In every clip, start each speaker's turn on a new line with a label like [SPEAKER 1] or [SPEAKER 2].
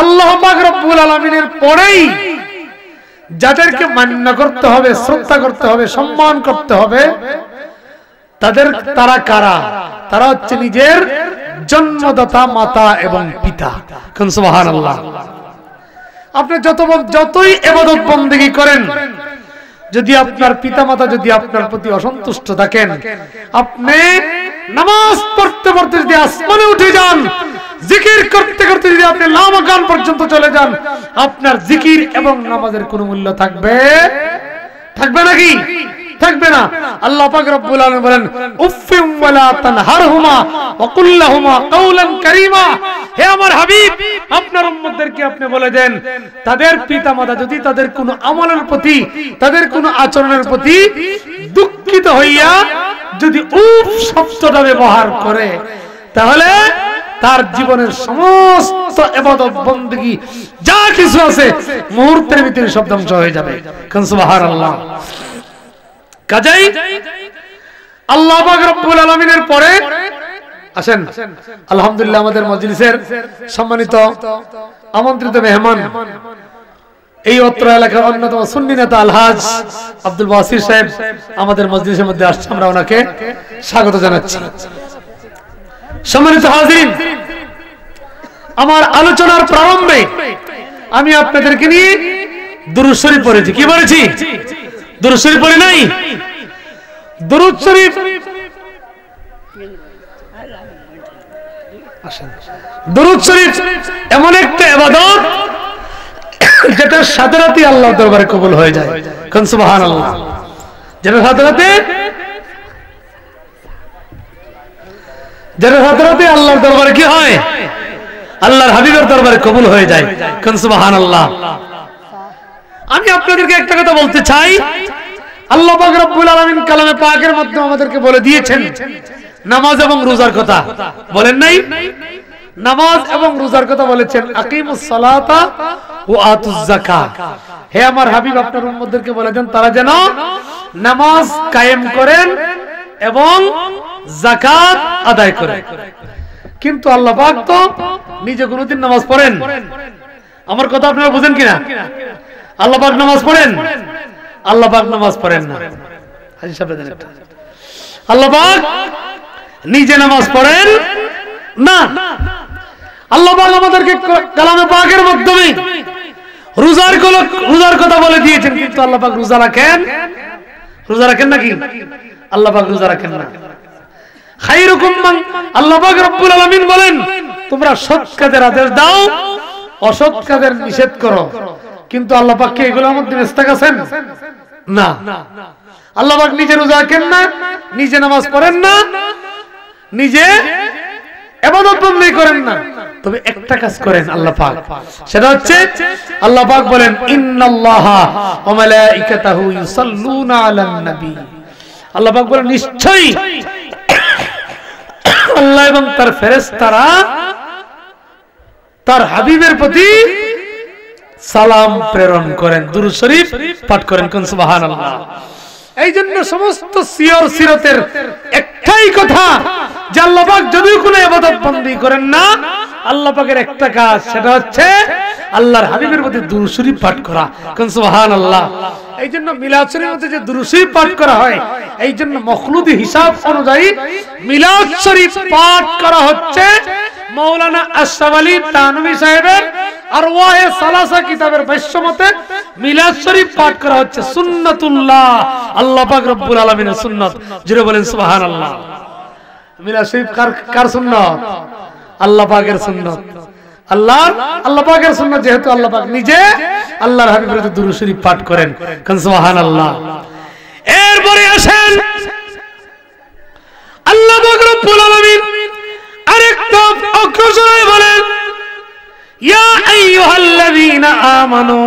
[SPEAKER 1] আল্লাহ পাক রব্বুল আলামিনের পরেই যাদেরকে মান্য করতে হবে, শ্রদ্ধা করতে হবে, সম্মান করতে হবে, তারা কারা? তারা হচ্ছে নিজের জন্মদাতা মাতা এবং পিতা। কোন সুবহানাল্লাহ। আপনি যতই ইবাদত বন্দেগী করেন, যদি আপনার পিতামাতা যদি আপনার প্রতি অসন্তুষ্ট থাকেন, আপনি নামাজ পড়তে পড়তে যদি আসমানে উঠে যান, জিকির করতে করতে যদি আপনি লামাকান পর্যন্ত চলে যান, আপনার জিকির এবং নামাজের কোনো মূল্য থাকবে নাকি? থাকবে না। আল্লাহ পাক রব্বুল আলামিন বলেন, উফিম ওয়ালা তানহারহুমা ওয়া কুল লাহুমা কাওলান কারীমা। হে আমার হাবিব, আপনার উম্মতদেরকে আপনি বলে দেন, তাদের পিতামাতা যদি তাদের কোনো আমলের প্রতি, তাদের কোনো আচরণের প্রতি দুঃখিত হইয়া যদি উফ শব্দটা ব্যবহার করে, তাহলে তার জীবনের সমস্ত ইবাদত বন্দেগী যা কিছু আছে মুহূর্তের ভিতরে সব ধ্বংস হয়ে যাবে। সুবহানাল্লাহ। কাজেই আল্লাহ পাক রব্বুল আলামিনের পরে আসেন, আলহামদুলিল্লাহ আমাদের মজলিসের সম্মানিত আমন্ত্রিত মেহমান, এই অত্র এলাকার অন্যতম সুন্নি নেতা আলহাজ আব্দুল বাসির সাহেব আমাদের মজলিসের মধ্যে আসছে, আমরা ওনাকে স্বাগত জানাচ্ছি। সম্মানিত হাজিরিন, আমার আলোচনার প্রারম্ভে আমি আপনাদেরকে নিয়ে দুরূদ শরীফ পড়েছি। কি বলেছি? দুরূদ শরীফ পড়ি নাই? দুরূদ শরীফ এমন একটা ইবাদত যেটা সাথে সাথে আল্লাহর দরবারে কবুল হয়ে যায়। কোন সুবহানাল্লাহ। যেটা সাথে সাথে আল্লাহর দরবারে কি হয়? আল্লাহর হাবিবের দরবারে কবুল হয়ে যায়। কোন সুবহানাল্লাহ। আমি আপনাদেরকে একটা কথা বলতে চাই, আল্লাহ পাক রব্বুল আলামিন কালামে পাকের মাধ্যমে আমাদেরকে বলে দিয়েছেন নামাজ এবং রোজার কথা। বলেন নাই? নামাজ এবং রোজার কথা বলেছেন, আকিমুস সালাতা ওয়া আতুজ যাকাত। হে আমার হাবিব, আপনার উম্মতদেরকে বলে দেন তারা যেন নামাজ কায়েম করেন এবং যাকাত আদায় করেন। কিন্তু আল্লাহ পাক তো নিজে কোনদিন নামাজ পড়েন? আমার কথা আপনারা বুঝেন কিনা? আল্লাহ পাক নামাজ পড়েন? আল্লাহ পাক নামাজ পড়েন না। হাজী সাহেব দেন একটা। আল্লাহ পাক নিজে নামাজ পড়েন না। আল্লাহ পাক আমাদেরকে কালামে পাকের মাধ্যমে রোজার কথা বলে দিয়েছেন, কিন্তু আল্লাহ পাক রোজা রাখেন? রোজা রাখেন নাকি? আল্লাহ পাক রোজা রাখেন না। খায়রুকুম মান, আল্লাহ পাক রব্বুল আলামিন বলেন, তোমরা সৎ কাজের আদেশ দাও, অসৎ কাজের নিষেধ করো। কিন্তু আল্লাহ পাক কি এগুলোর মধ্যে মুস্তাক আছেন? না। আল্লাহ পাক নিজে রোজা রাখেন না, নিজে নামাজ পড়েন না, নিজে ইবাদত বন্দেগী করেন না, তবে একটা কাজ করেন আল্লাহ পাক, সেটা হচ্ছে আল্লাহ পাক বলেন, ইন্নাল্লাহা ওয়া মালাইকাতাহু ইউসাল্লুনা আলান নবী। আল্লাহ পাক বলেন, নিশ্চয়ই আল্লাহ এবং তার ফেরেশতারা তার হাবিবের প্রতি সালাম প্রেরণ করেন, দুরূদ শরীফ পাঠ করেন। কোন সুবহানাল্লাহ। এই জন্য সমস্ত সিরতের একটাই কথা যে আল্লাহ পাক যদি কোনো ইবাদত বন্দেগী করেন না, আল্লাহ পাকের একটা কাজ, সেটা হচ্ছে আল্লাহর হাবিবের প্রতি দুরূদ শরীফ পাঠ করা। কোন সুবহানাল্লাহ। এই জন্য মিলাদ শরীফের মধ্যে যে দুরূদ শরীফ পাঠ করা হয়, এই জন্য মখলুদি হিসাব অনুযায়ী মিলাদ শরীফ পাঠ করা হচ্ছে মাওলানা আশরাফ আলী তানভী সাহেবের আরওয়াহে সালাসা কিতাবের ভাষ্য মতে মিলাদ শরীফ পাঠ করা হচ্ছে সুন্নাতুল্লাহ, আল্লাহ পাক রব্বুল আলামিনের সুন্নাত। জোরে বলেন সুবহানাল্লাহ। মিলাদ শরীফ কার সুন্নাত? আল্লাহ পাকের সুন্নাত। আল্লাহ পাকের সুন্নাত, যেহেতু আল্লাহ পাক নিজে আল্লাহর হাবিবের প্রতি দুরূদ শরীফ পাঠ করেন। কোন সুবহানাল্লাহ। এরপরে আসেন আল্লাহ পাক রব্বুল আলামিন আরেকটা অগ্রসরে বলেন, ইয়া আইয়ুহাল্লাযীনা আমানু।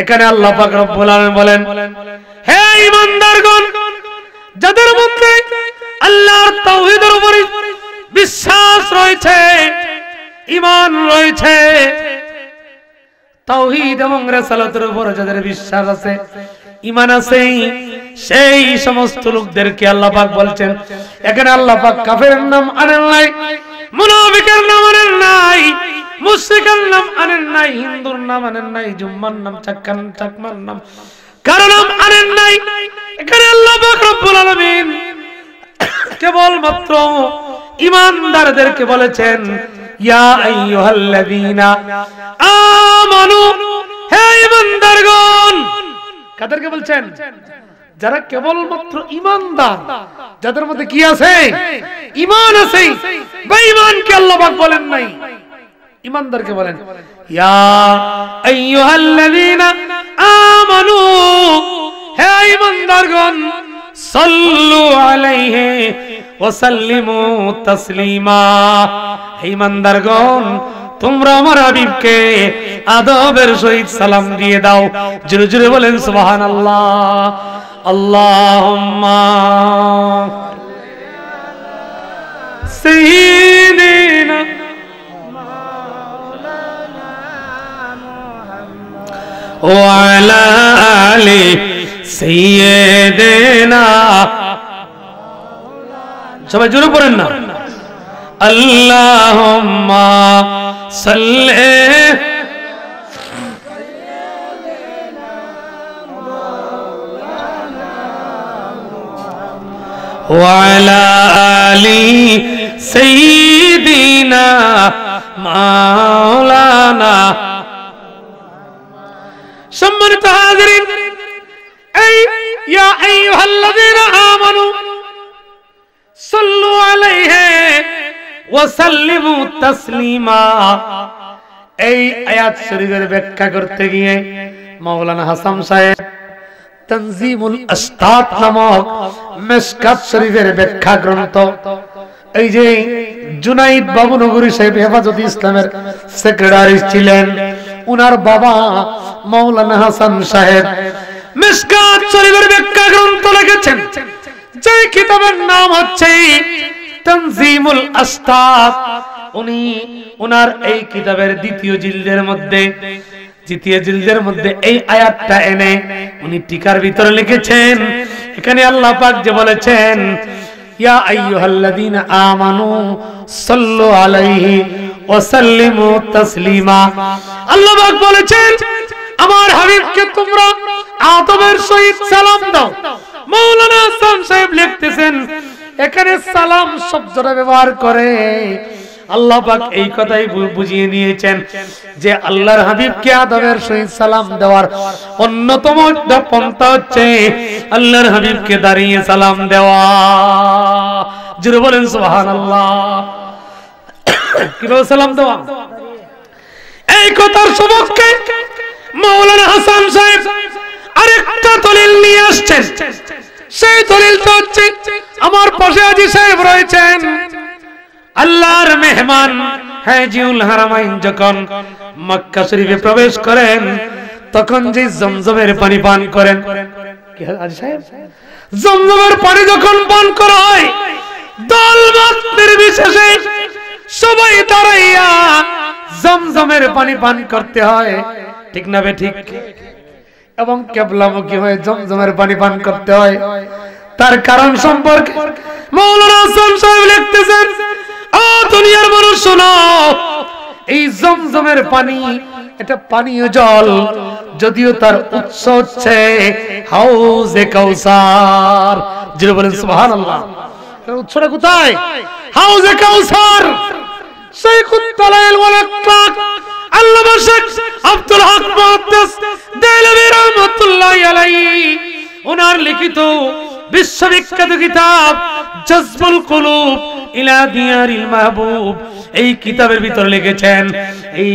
[SPEAKER 1] এখানে আল্লাহ পাক রব্বুল আলামিন বলেন, হে ঈমানদারগণ, যাদের মধ্যে আল্লাহর তাওহীদের উপরে বিশ্বাস রয়েছে, ঈমান রয়েছে, তাওহীদ এবং রিসালাতের উপরে যাদের বিশ্বাস আছে, ঈমান আছে, সেই সমস্ত লোকদেরকে আল্লাহ পাক বলছেন। এখানে আল্লাহ পাক কাফেরের নাম আনেন নাই, মুনাফিকের নাম আনেন নাই, মুশরিকের নাম আনেন নাই, হিন্দুর নাম আনেন নাই, জুম্মার নাম, চাকমার নাম, কারো নাম আনেন নাই। এখানে আল্লাহ পাক রব্বুল আলামিন কেবলমাত্র ঈমানদারদেরকে বলেছেন, ইয়া আইয়ুহাল্লাযীনা আমানু, হে ঈমানদারগণ। কাদেরকে বলছেন? যারা কেবলমাত্র ঈমানদার, যাদের মধ্যে কি আছে? ঈমান আছে। বেঈমানকে আল্লাহ পাক বলেন নাই, ঈমানদারকে বলেন। ইয়া আইয়ুহাল্লাযীনা আমানু, হে ঈমানদারগণ, সাল্লু আলাইহি ওয়া সাল্লিমু তাসলিমা। হে ঈমানদারগণ, তোমরা আমার হাবিবকে আদবের সহিত সালাম দিয়ে দাও। জোরে জোরে বলেন সুবহানাল্লাহ। আল্লাহুম্মা সাইয়্যিদিনা ওয়া আলা আলি সাইয়্যিদিনা। সবাই জোরে পড়েন না। আল্লাহুম্মা সাল্লি ওয়া আলা আলি সাইয়্যিদিনা মাওলানা। সম্মানিত হাজিরিন, এই ইয়া আইয়ুহাল্লাযীনা আমানু সাল্লু আলাইহি ওয়া সাল্লিমু তাসলিমা, এই আয়াত শরীফের ব্যাখ্যা করতে গিয়ে মাওলানা হাসান সাহেব তানজিমুল আসতাত নামক মিশকাত শরীফের ব্যাখ্যা গ্রন্থ, এই যে জুনাইদ বাবুনগরী সাহেব হেফাজতে ইসলামের সেক্রেটারি ছিলেন, উনার বাবা মাওলানা হাসান সাহেব মিশকাত শরীফের ব্যাখ্যা গ্রন্থ লিখেছেন, যে কিতাবের নাম হচ্ছে তানজিমুল আসতাত। উনি উনার এই কিতাবের দ্বিতীয় জিলদের মধ্যে এই আয়াতটা এনে উনি টিকার ভিতরে লিখেছেন। এখানে আল্লাহ পাক যে বলেছেন, ইয়া আইয়ুহাল্লাযীনা আমানু সাল্লু আলাইহি ওয়া সাল্লিমু তাসলিমা। আল্লাহ পাক বলেছেন, আমার হাবিবকে তোমরা আদবের সহিত সালাম দাও। মাওলানা হাসান সাহেব লিখতেছেন, এখানে সালাম শব্দটা ব্যবহার করে আল্লাহ পাক এই কথাই বুঝিয়ে নিয়েছেন যে আল্লাহর হাবিবকে আদবের সহিত সালাম দেওয়ার অন্যতম পন্থা হচ্ছে আল্লাহর হাবিবকে দাঁড়িয়ে সালাম দেওয়া। জোরে বলেন সুবহানাল্লাহ। কিভাবে সালাম দেওয়া? এই কথার সবককে মাওলানা হাসান সাহেব আরেকটা দলিল নিয়ে আসছেন। সেই দলিলটা হচ্ছে, আমার পাশে আজি সাহেব রয়েছেন, আল্লাহর মেহমান হাজিউল হারামাইন যখন মক্কা শরীফে প্রবেশ করেন তখন যে জমজমের পানি পান করেন, কি আজি সাহেব, জমজমের পানি যখন পান করা হয় দল মত নির্বিশেষে সবাই দাঁড়াইয়া জমজমের পানি পান করতে হয়, ঠিক না বে ঠিক? এবং কিবলামুখী হয়ে জমজমের পানি পান করতে হয়। তার কারণ সম্পর্কে মাওলানা হাসান সাহেব লিখতেছেন, ও দুনিয়ার মানুষ শোনো, এই জমজমের পানি এটা পানীয় জল, যদিও তার উৎস হচ্ছে হাউজে কাউসার। যিনি বলেন সুবহানাল্লাহ। এর উৎসটা কোথায়? হাউজে কাউসার। শাইখুত তালাইল ওয়াল ইতলাক আল্লামা শেখ আব্দুল হক মুহাদ্দিস দেহলভী রাহমাতুল্লাহি আলাইহি ওনার লিখিত বিশ্ববিখ্যাত কিতাব জাযবুল কুলুব ইলা দিয়ারিল মাহবুব, এই কিতাবের ভিতরে লিখেছেন এই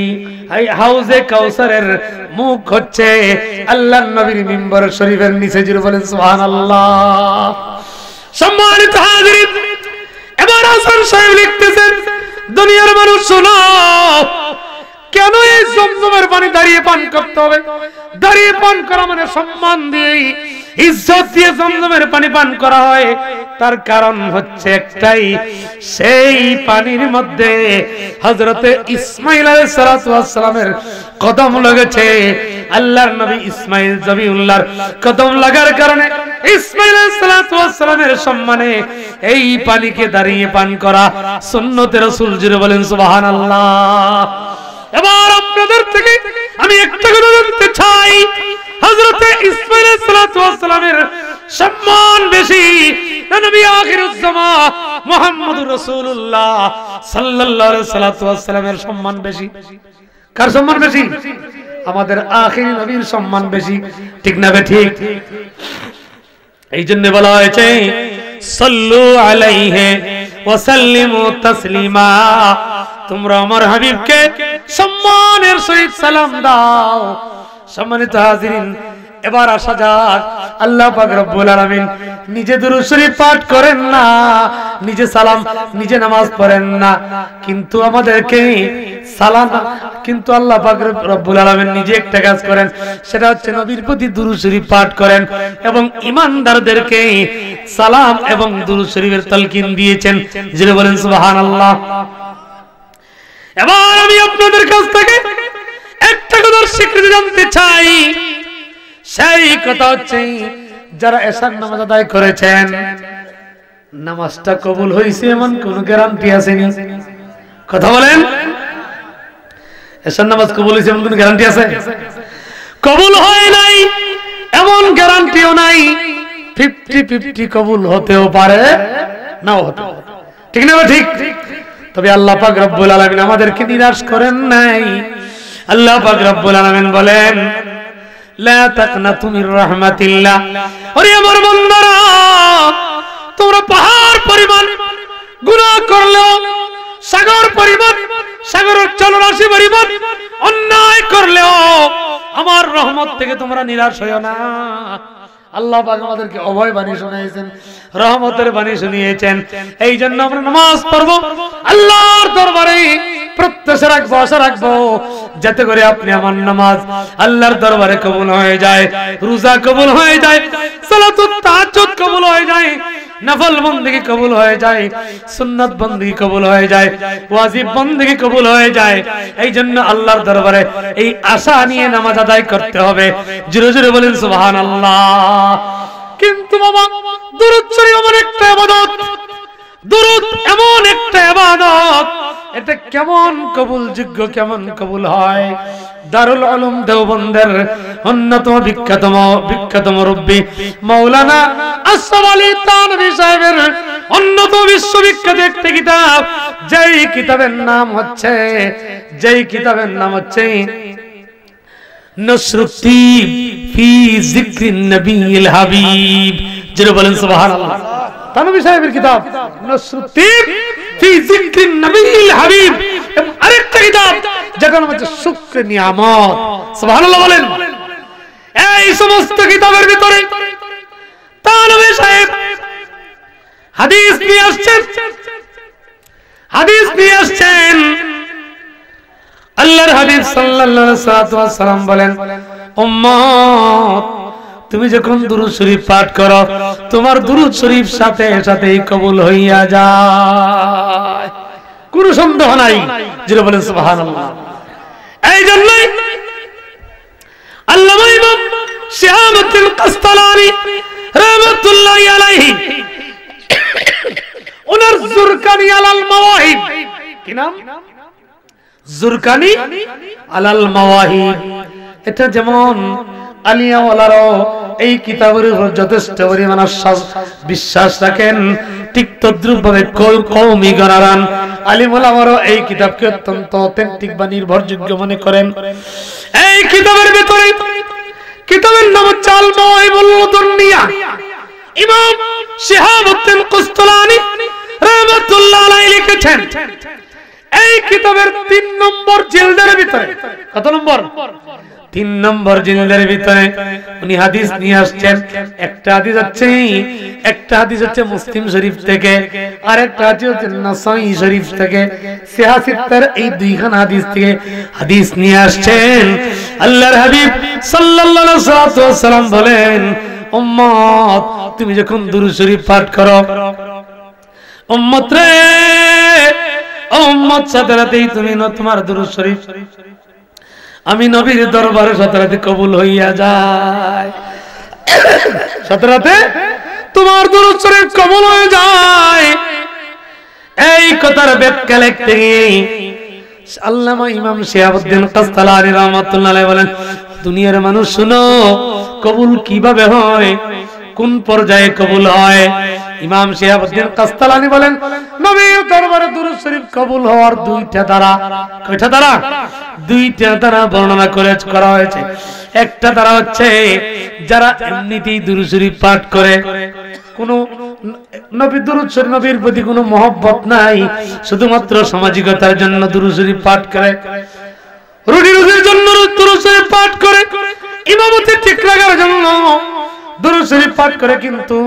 [SPEAKER 1] হাউজে কাউসারের মুখ হচ্ছে আল্লাহর নবীর মিম্বার শরীফের নিচে। যিনি বলেন সুবহানাল্লাহ। সম্মানিত হাজিরিন, এবার হাসান সাহেব লিখতেছেন, দুনিয়ার মানুষ শোনো, কেন এই জমজমের পানি দাঁড়িয়ে পান করতে হবে? দাঁড়িয়ে পান করা মানে সম্মান দিয়ে ইজ্জত দিয়ে জমজমের পানি পান করা হয়। তার কারণ হচ্ছে একটাই, সেই পানির মধ্যে হযরতে ইসমাঈল আলাইহিস সালাতু ওয়াস সালামের কদম লেগেছে। আল্লাহর নবী ইসমাঈল জবিউল্লাহর কদম লাগার কারণে ইসমাঈল আলাইহিস সালাতু ওয়াস সালামের সম্মানে এই পানিকে দাঁড়িয়ে পান করা সুন্নতে রাসূল। জুড়ে বলেন সুবহানাল্লাহ। এবার আপনাদের থেকে আমি একটা কথা জানতে চাই, হযরতে ইসমাঈল আলাইহিস সালাতু ওয়াস সালামের সম্মান বেশি না নবী আখিরুজ জামান মুহাম্মদুর রাসূলুল্লাহ সাল্লাল্লাহু আলাইহি সাল্লাতু ওয়াস সালামের সম্মান বেশি? কার সম্মান বেশি? আমাদের আখির নবীর সম্মান বেশি, ঠিক না ঠিক? এই জন্য বলা হয়েছে সাল্লু আলাইহি ওয়া সাল্লিমু তাসলিমা, তোমরা আমার হাবিবকে সম্মানের সহিত সালাম দাও। সম্মানিত হাজিরিন, এবার আসা যাক, আল্লাহ পাক রব্বুল আলামিন নিজে দুরূদ শরীফ পাঠ করেন না, নিজে সালাম, নিজে নামাজ পড়েন না, কিন্তু আমাদেরকে সালাম, কিন্তু আল্লাহ পাক রব্বুল আলামিন নিজে একটা কাজ করেন, সেটা হচ্ছে নবীর প্রতি দুরূদ শরীফ পাঠ করেন এবং ঈমানদারদেরকে সালাম এবং দুরূদ শরীফের তালকিন দিয়েছেন। যিনি বলেন সুবহানাল্লাহ। এবার আমি আপনাদের কাছ থেকে একটা কথার স্বীকৃতি জানতে চাই, সেই কথা হচ্ছে যারা এশার নামাজ আদায় করেছেন, নামাজটা কবুল হয়েছে এমন কোন গ্যারান্টি আছে নি? কথা বলেন, এশার নামাজ কবুল হয়েছে এমন কোন গ্যারান্টি আছে? কবুল হয় নাই এমন গ্যারান্টিও নাই। 50-50 কবুল হতেও পারে, নাও হতে পারে, ঠিক না ঠিক? তবে আল্লাহ পাক রব্বুল আলামিন আমাদেরকে নিরাশ করেন নাই। আল্লাহ পাক রব্বুল আলামিন বলেন লা তাকনাতু মির রাহমাতিল্লাহ, ওরে আমার বান্দারা, তোমরা পাহাড় পরিমাণ গুনাহ করলেও, সাগর পরিমাণ, সাগরের জলরাশি পরিমাণ অন্যায় করলেও আমার রহমত থেকে তোমরা নিরাশ হইও না। আল্লাহ পাক আমাদেরকে অভয় বাণী শুনিয়েছেন, রহমতের বাণী শুনিয়েছেন। এই জন্য আমরা নামাজ পড়বো, আল্লাহর দরবারে প্রত্যাশা রাখবো, আশা রাখবো যাতে করে আপনি আমার নামাজ আল্লাহর দরবারে কবুল হয়ে যায়, রোজা কবুল হয়ে যায়, সালাতুত তাহাজ্জুদ কবুল হয়ে যায়, নফল বندگی কবুল হয়ে যায়, সুন্নাত বندگی কবুল হয়ে যায়, ওয়াজিব বندگی কবুল হয়ে যায়। এই জন্য আল্লাহর দরবারে এই আশা নিয়ে নামাজ আদায় করতে হবে। জোরে জোরে বলেন সুবহানাল্লাহ। কিন্তু বাবা, দুরূদ শরীফ এমন একটা ইবাদত, দুরূদ এমন একটা ইবাদত, এটা কেমন কবুলযোগ্য, কেমন কবুল হয়? দারুল উলুম দেওবন্দের অন্যতম বিখ্যাত মুরব্বি মাওলানা আশরাফ আলী থানভী সাহেবের অন্যতম বিশ্ববিখ্যাত একটি কিতাব, যেই কিতাবের নাম হচ্ছে নসরুদ্দীন ফি যিকরিন নবিয়্যিল হাবিব। যিনি বলেন সুবহানাল্লাহ। থানভী সাহেবের কিতাব নসরুদ্দীন ফি যিকরিন নবিয়্যিল হাবিব, এবং আরেকটা কিতাব যেটার নাম হচ্ছে শুকর নিয়ামত। সুবহানাল্লাহ বলেন। এই সমস্ত কিতাবের ভিতরে থানভী সাহেব হাদিস নিয়ে আসছেন। আল্লাহর হাবিব সাল্লাল্লাহু আলাইহি ওয়াসাল্লাম বলেন, উম্মত, তুমি যখন দুরূদ শরীফ পাঠ করো, তোমার দুরূদ শরীফ সাথে সাথেই কবুল হইয়া যায়, কোনো সন্দেহ নাই। যিনি বলেন সুবহানাল্লাহ। এই জন্যই আল্লামা ইমাম শিহাবুদ্দিন কাসতালানী রাহমাতুল্লাহি আলাইহি ওনার জুরকানি আলাল মাওয়াহিব, কি নাম? জুরকানি আলাল মাওয়াহিব। এটা যেমন আলিয়া ওয়ালারাও এই কিতাবের উপর যথেষ্ট পরিমাণ বিশ্বাস রাখেন, ঠিক তদ্রুপভাবে কওমি গণারান আলিম ওলামারাও এই কিতাবকে অত্যন্ত অথেন্টিক বা নির্ভরযোগ্য মনে করেন। এই কিতাবের ভিতরে, কিতাবের নাম হচ্ছে আল মাওয়াহিবুল মুদন্নিয়া। ইমাম শিহাবুদ্দিন কাসতালানী রাহমাতুল্লাহি আলাইহি লিখেছেন, এই কিতাবের 3 নম্বর জিলদের ভিতরে, কত নম্বর? 3 নম্বর জিলদের ভিতরে উনি হাদিস নিয়ে আসছেন। একটা হাদিস হচ্ছে মুসলিম শরীফ থেকে, আর একটা হাদিস হচ্ছে নাসাই শরীফ থেকে। সিহাসিত্তার এই দুইখান হাদিস থেকে হাদিস নিয়ে আসছেন। আল্লাহর হাবিব সাল্লাল্লাহু আলাইহি ওয়াসাল্লাম বলেন, উম্মত, তুমি যখন দুরূদ শরীফ পাঠ করো, উম্মত রে, উম্মত, সাথে সাথেই তুমি তোমার দুরূদ শরীফ আমি নবীর দরবারে সাথে সাথে কবুল হইয়া যায়, সাথে সাথে তোমার দুরূদ শরীফ কবুল হয়ে যায়। এই কথার ব্যাখ্যা লিখতে গিয়ে আল্লামা ইমাম শিহাবুদ্দিন কাসতালানী রাহমাতুল্লাহ আলাইহি বলেন, দুনিয়ার মানুষ শুনো, কবুল কিভাবে হয়, কোন পর্যায়ে কবুল হয়। ইমাম শিহাবুদ্দিন কাসতালানী বলেন, নবীর দরবারে দুরূদ শরীফ কবুল হওয়ার দুইটা দ্বারা, কয়টা দ্বারা? দুইটা দ্বারা বর্ণনা করা হয়েছে। একটা দ্বারা হচ্ছে যারা এমনিতেই দুরূদ শরীফ পাঠ করে, কোন নবীর দুরূদ শরীফ, নবীর প্রতি কোনো মহব্বত নাই, শুধুমাত্র সামাজিকতার জন্য দুরূদ শরীফ পাঠ করে, রুটি রুজির জন্য দুরূদ শরীফ পাঠ করে, ইমামতি ঠিক রাখার জন্য দুরূদ শরীফ পাঠ করে, কিন্তু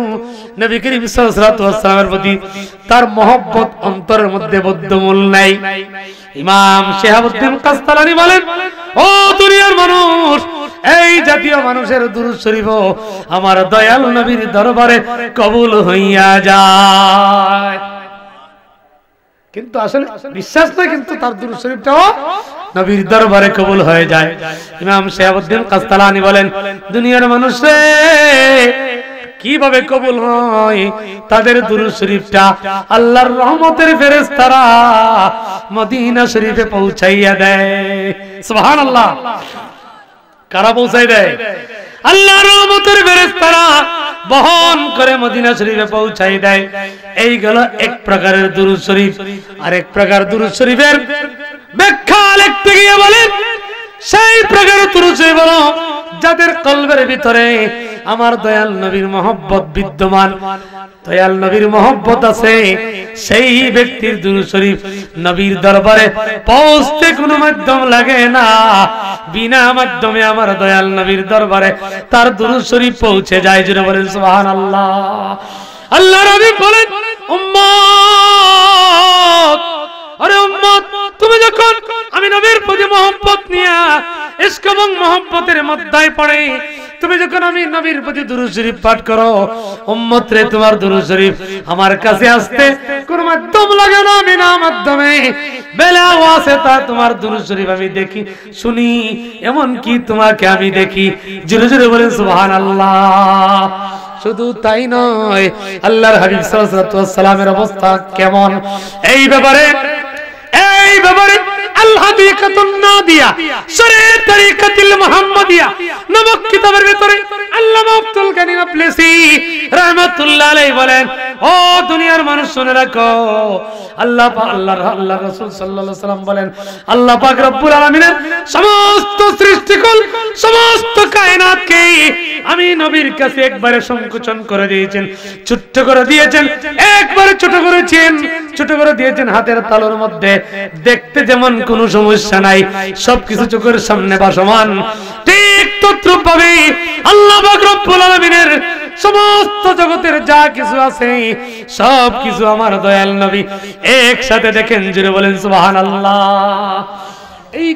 [SPEAKER 1] নবী করিম সাল্লাল্লাহু আলাইহি ওয়াসাল্লামের প্রতি তার মহব্বত অন্তরের মধ্যে বদ্ধমূল নাই। ইমাম শিহাবুদ্দিন কাসতালানী বলেন, ও দুনিয়ার মানুষ, এই জাতীয় মানুষের দুরূদ শরীফও আমার দয়াল নবীর দরবারে কবুল হইয়া যায়। কিন্তু আসলে বিশ্বাস না, কিন্তু তার দুরূদ শরীফটাও নবীর দরবারে কবুল হয়ে যায়। ইমাম শিহাবুদ্দিন কাসতালানী বলেন, দুনিয়ার মানুষে কিভাবে কবুল হয়? তাদের দুরূদ শরীফটা আল্লাহর রহমতের ফেরেশতারা মদিনা শরীফে পৌঁছাইয়া দেয়। সুবহানাল্লাহ। কারা পৌঁছাই দেয়? আল্লাহর রহমতের ফেরেশতারা বহন করে মদিনা শরীফে পৌঁছাই দেয়। এই গেল এক প্রকারের দুরূদ শরীফ। আর এক প্রকার দুরূদ শরীফের ব্যাখ্যা লিখতে গিয়ে বলেন, সেই প্রকার দুরূদ শরীফ হলো যাদের কলবের ভিতরে আমার দয়াল নবীর মহব্বত বিদ্যমান, দয়াল নবীর মহব্বত আছে, সেই ব্যক্তির দুরূদ শরীফ নবীর দরবারে পৌঁছতে কোনো মাধ্যম লাগে না, বিনা মাধ্যমে আমার দয়াল নবীর দরবারে তার দুরূদ শরীফ পৌঁছে যায়। জোরে বলেন সুবহানাল্লাহ। আল্লাহ নবী বলেন, উম্মত, আরে উম্মত, তুমি যখন আমি নবীর প্রতি মহব্বত নিয়া ইশক এবং মহব্বতের মধ্যে পড়ে, তুমি যখন আমি নবীর প্রতি দুরূদ শরীফ পাঠ করো, উম্মত রে, তোমার দুরূদ শরীফ আমার কাছে আসতে কোন মাধ্যম লাগে না, বিনা মাধ্যমে বেলা ওয়াসে তা তোমার দুরূদ শরীফ আমি দেখি, শুনি, এমন কি তোমাকে আমি দেখি। জোরে জোরে বলেন সুবহানাল্লাহ। শুধু তাই নয়, আল্লাহর হাবিব সাল্লাল্লাহু আলাইহি ওয়াসাল্লামের অবস্থা কেমন, এই ব্যাপারে আল হাদিকাতুন নাদিয়া শরীয়ত তরিকাতুল মুহাম্মাদিয়া নামক কিতাবের ভিতরে আল্লামা আব্দুল গনি নাবলুসি রাহমাতুল্লাহ আলাইহি বলেন, ও দুনিয়ার মানুষ শুনে রাখো, আল্লাহ রাসূল সাল্লাল্লাহু আলাইহি ওয়াসাল্লাম বলেন, আল্লাহ পাক রব্বুল আলামিনের সমস্ত সৃষ্টিকুল, সমস্ত কায়নাতকে আমি নবীর কাছে একবারে সংকোচন করে দিয়েছেন, ছোট করে দিয়েছেন, একবারে ছোট করে দিয়েছেন হাতের তালুর মধ্যে। দেখতে যেমন কোনো সমস্যা নাই, সবকিছু চোখের সামনে ভাসমান, ঠিক তদ্রূপ ভাবে আল্লাহ পাক রব্বুল আলামিনের সমস্ত জগতের যা কিছু আছে সব কিছু আমার দয়াল নবী একসাথে দেখেন। জুড়ে বলেন সুবহানাল্লাহ। এই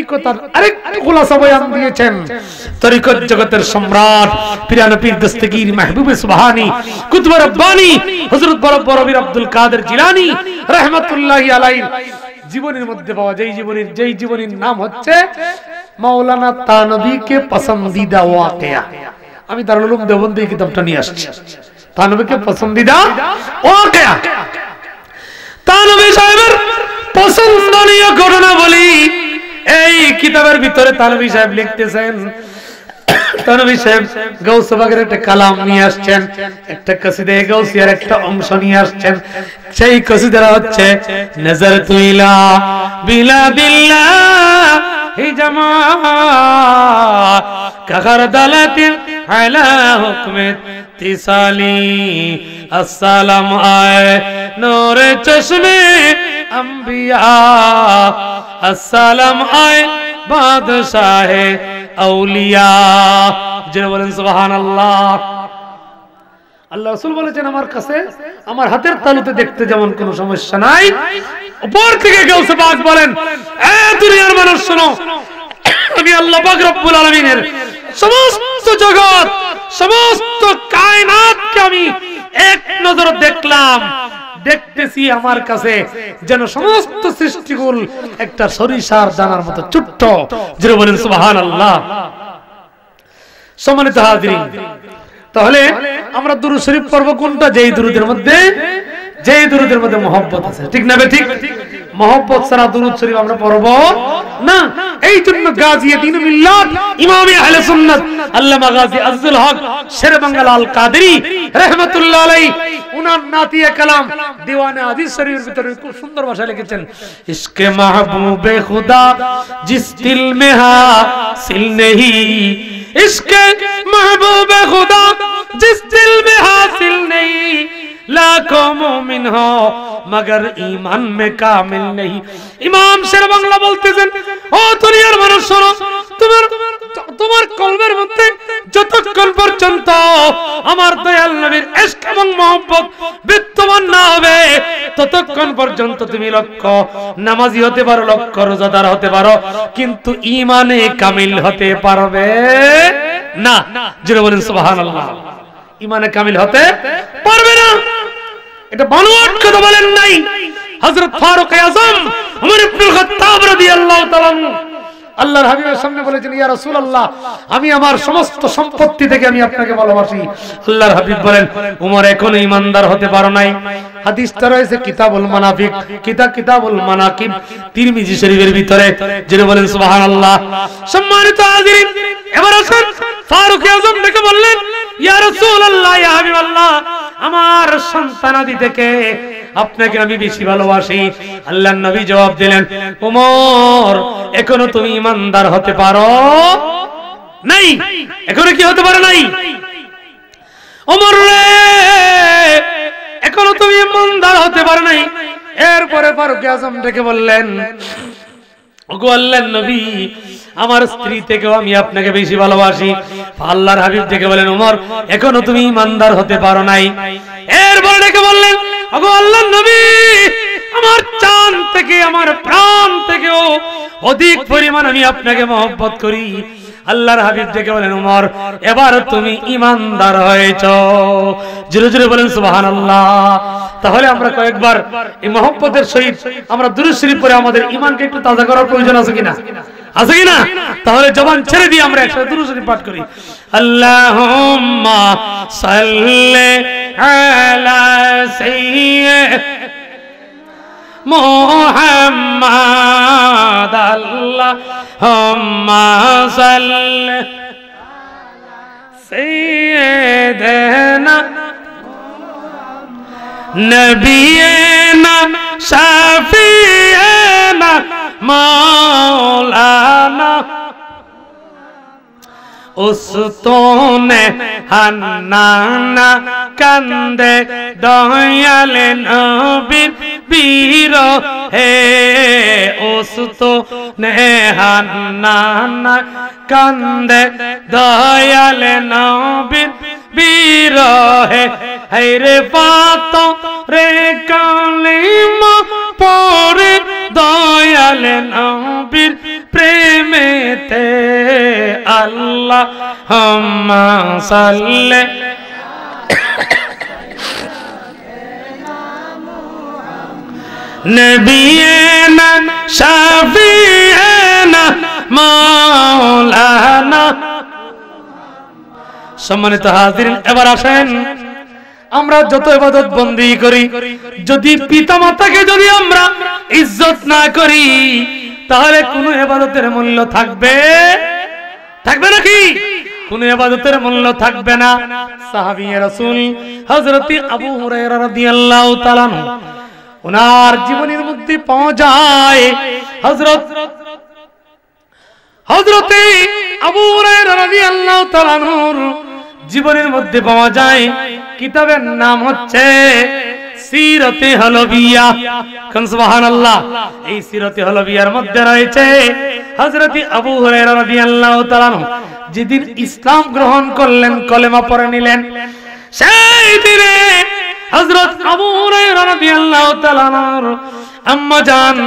[SPEAKER 1] কথার আরেকটি খুলাসা বয়ান দিয়েছেন তরিকত জগতের সম্রাট পিরানা পীর দস্তগীর মাহবুবে সুবহানী কুতুব রব্বানী হযরত বড় পীর আব্দুল কাদের জিলানী রাহমাতুল্লাহি আলাইহি জীবনের মধ্যে পাওয়া যায়। যেই জীবনীর নাম হচ্ছে মাওলানা তানবীকে পসন্দিদা ওয়াকিয়া। আমি দারুল উলুম দেওবন্দ এই কিতাবটা নিয়ে আসছি, তানবীকে পসন্দিদা ওয়াকিয়া। তানবী সাহেবের পছন্দনীয় ঘটনা বলি, এই কিতাবের ভিতরে তানবী সাহেব লিখতেছেন, তানবী সাহেব গাউসবাগের একটা কালাম নিয়ে আসছেন, একটা কসিদা গাউসিয়ার একটা অংশ নিয়ে আসছেন। সেই কসিদাটা হচ্ছে নজরতু ইলা বিলাদিল্লাহ হি জামাত কাগারদালাতিন আলা হুকমে তিসালি আসসালাম আয় নূরে চশমে अंबिया अस्सलाम आए बादशाहे औलिया। जिन्हें बोलें सुबहानाल्लाह। আল্লাহ রাসূল বলেছেন, আমার কাছে আমার হাতের তালুতে দেখতে যেমন কোনো সমস্যা নাই, উপর থেকে গাউসে পাক বলেন, এ দুনিয়ার মানুষ শোনো, আমি আল্লাহ পাক রব্বুল আলামিনের সমস্ত জগৎ, সমস্ত কায়নাতকে আমি এক নজর দেখলাম, দেখতেছি আমার কাছে যেন সমস্ত সৃষ্টিকুল একটা সরিষার দানার মতো ছোট্ট। যিনি বলেন সুবহানাল্লাহ। সম্মানিত হাজিরিন, তাহলে আমরা দুরূদ শরীফ পড়ব কোনটা? যেই দুরূদের মধ্যে মহব্বত আছে, ঠিক না? ঠিক। মহব্বত ছাড়া দুরূদ শরীফ আমরা পড়ব না। এই জন্য গাজী দ্বীন মিল্লাত ইমামে আহলে সুন্নাত আল্লামা গাজী আজজুল হক শেরবাংলা আল কাদেরী রাহমাতুল্লাহ আলাইহি উনার নাতিয়ে কালাম দীওয়ানে হাদিস শরীফের ভিতরে খুব সুন্দর ভাষায় লিখেছেন, ইশকে মাহবুবে খুদা জিস দিল মে হাসিল নেহি, ইশকে মাহবুবে খুদা জিস দিল মে হাসিল নেহি, लाखों मोमिन हो मगर ईमान में कामिल नहीं। इमाम शेर बांग्ला বলতেছেন, ও দুনিয়ার মানুষ শোনো, তোমার কলবের মধ্যে যতক্ষণ পর্যন্ত আমার দয়াল নবীর ইশক এবং মহব্বত বিদ্যমান না হবে ততক্ষণ পর্যন্ত তুমি লক্ষ নামাজি হতে পারো, লক্ষ রোজাদার হতে পারো, কিন্তু ঈমানে কামিল হতে পারবে না। জোরে বলেন সুবহানাল্লাহ। ঈমানে কামিল হতে পারবে না, এটা বানোয়াট কথা বলেন নাই। হযরত ফারুক আযম ওমর ইবনে খাত্তাব রাদিয়াল্লাহু তাআলা আল্লাহর হাবিবের সামনে বলেছেন, ইয়া রাসূলুল্লাহ আমি আমার সমস্ত সম্পত্তি থেকে আমি আপনাকে ভালোবাসি। আল্লাহর হাবিব বলেন, ওমর এখনো ঈমানদার হতে পারো নাই। হাদিসটা রয়েছে কিতাবুল মুনাফিক, কিতাবুল মানাকিব তিরমিজি শরীফের ভিতরে। যিনি বলেন সুবহানাল্লাহ। সম্মানিত হাজিরিন, এবার আসেন ফারুক আযম ডেকে বললেন, ইয়া রাসূলুল্লাহ, ইয়া হাবিবাল্লাহ আমার সন্তানাদি থেকে আপনাকে আমি বেশি ভালোবাসি। আল্লাহর নবী জবাব দিলেন, ওমর এখনো তুমি ঈমানদার হতে পারো নাই, এখনো কি হতে পারো নাই? ওমর রে এখনো তুমি ঈমানদার হতে পারো নাই। এরপরে ফারুক আযম ডেকে বললেন, ওগো আল্লাহর নবী আমার স্ত্রী থেকেও আমি আপনাকে বেশি ভালোবাসি। আল্লাহর হাবিব ডেকে বলেন, ওমর এখনো তুমি ঈমানদার হতে পারো নাই। এরপরে ডেকে বললেন, ওগো আল্লাহর নবী আমার জান থেকে আমার প্রাণ থেকেও অধিক পরিমাণ আমি আপনাকে মহব্বত করি। আল্লাহর হাবিব ডেকে বলেন, ওমর এবার তুমি ঈমানদার হয়েছো। জোরে জোরে বলেন সুবহানাল্লাহ। তাহলে আমরা কয়েকবার এই মহব্বতের সহিত আমরা দুরূদ শরীফ পড়ে আমাদের ঈমানকে একটু তাজা করার প্রয়োজন আছে কিনা? আছে কিনা? তাহলে জবান ছেড়ে দিয়ে আমরা একসাথে দুরূদ শরীফ পাঠ করি। আল্লাহুম্মা সাল্লি আলা সাইয়্যিদিনা মুহাম্মাদ, আল্লাহুম্মা সাল্লি সাইয়্যিদিনা নবিয়িনা শাফিয়িনা মাওলানা উস্তনে হান্নানা কান্দে দয়ালে নবীর বীর হে, উস্তনে হান্নানা কান্দে দয়ালে নবীর বীর হে, হায়রে পাত রে কালিমা পরে দয়ালে নবীর প্রেমেতে আল্লাহুম্মা সাল্লি নবিয়িনা শাফিয়িনা মাওলানা। সম্মানিত হাজিরিন, এবার আসেন আমরা যত ইবাদত বন্দি করি যদি পিতামাতাকে যদি আমরা ইজ্জত না করি তাহলে কোন ইবাদতের মূল্য থাকবে? থাকবে নাকি? কোন ইবাদতের মূল্য থাকবে না। সাহাবী রাসূল হযরত আবু হুরায়রা রাদিয়াল্লাহু তাআলা ওনার জীবনের মধ্যে পাওয়া যায় হযরত আবু হুরায়রা রাদিয়াল্লাহু তাআলা জীবনের মধ্যে পাওয়া যায় কিতাবের নাম হচ্ছে সিরাতে হলবিয়া। কোন সুবহানাল্লাহ। এই সিরাতে হলবিয়ার মধ্যে রয়েছে হযরত আবু হুরায়রা রাদিয়াল্লাহু তাআলা যেদিন ইসলাম গ্রহণ করলেন, কলেমা পড়ে নিলেন, সেই দিনে হযরত আবু হুরায়রা রাদিয়াল্লাহু তাআলা আম্মা জান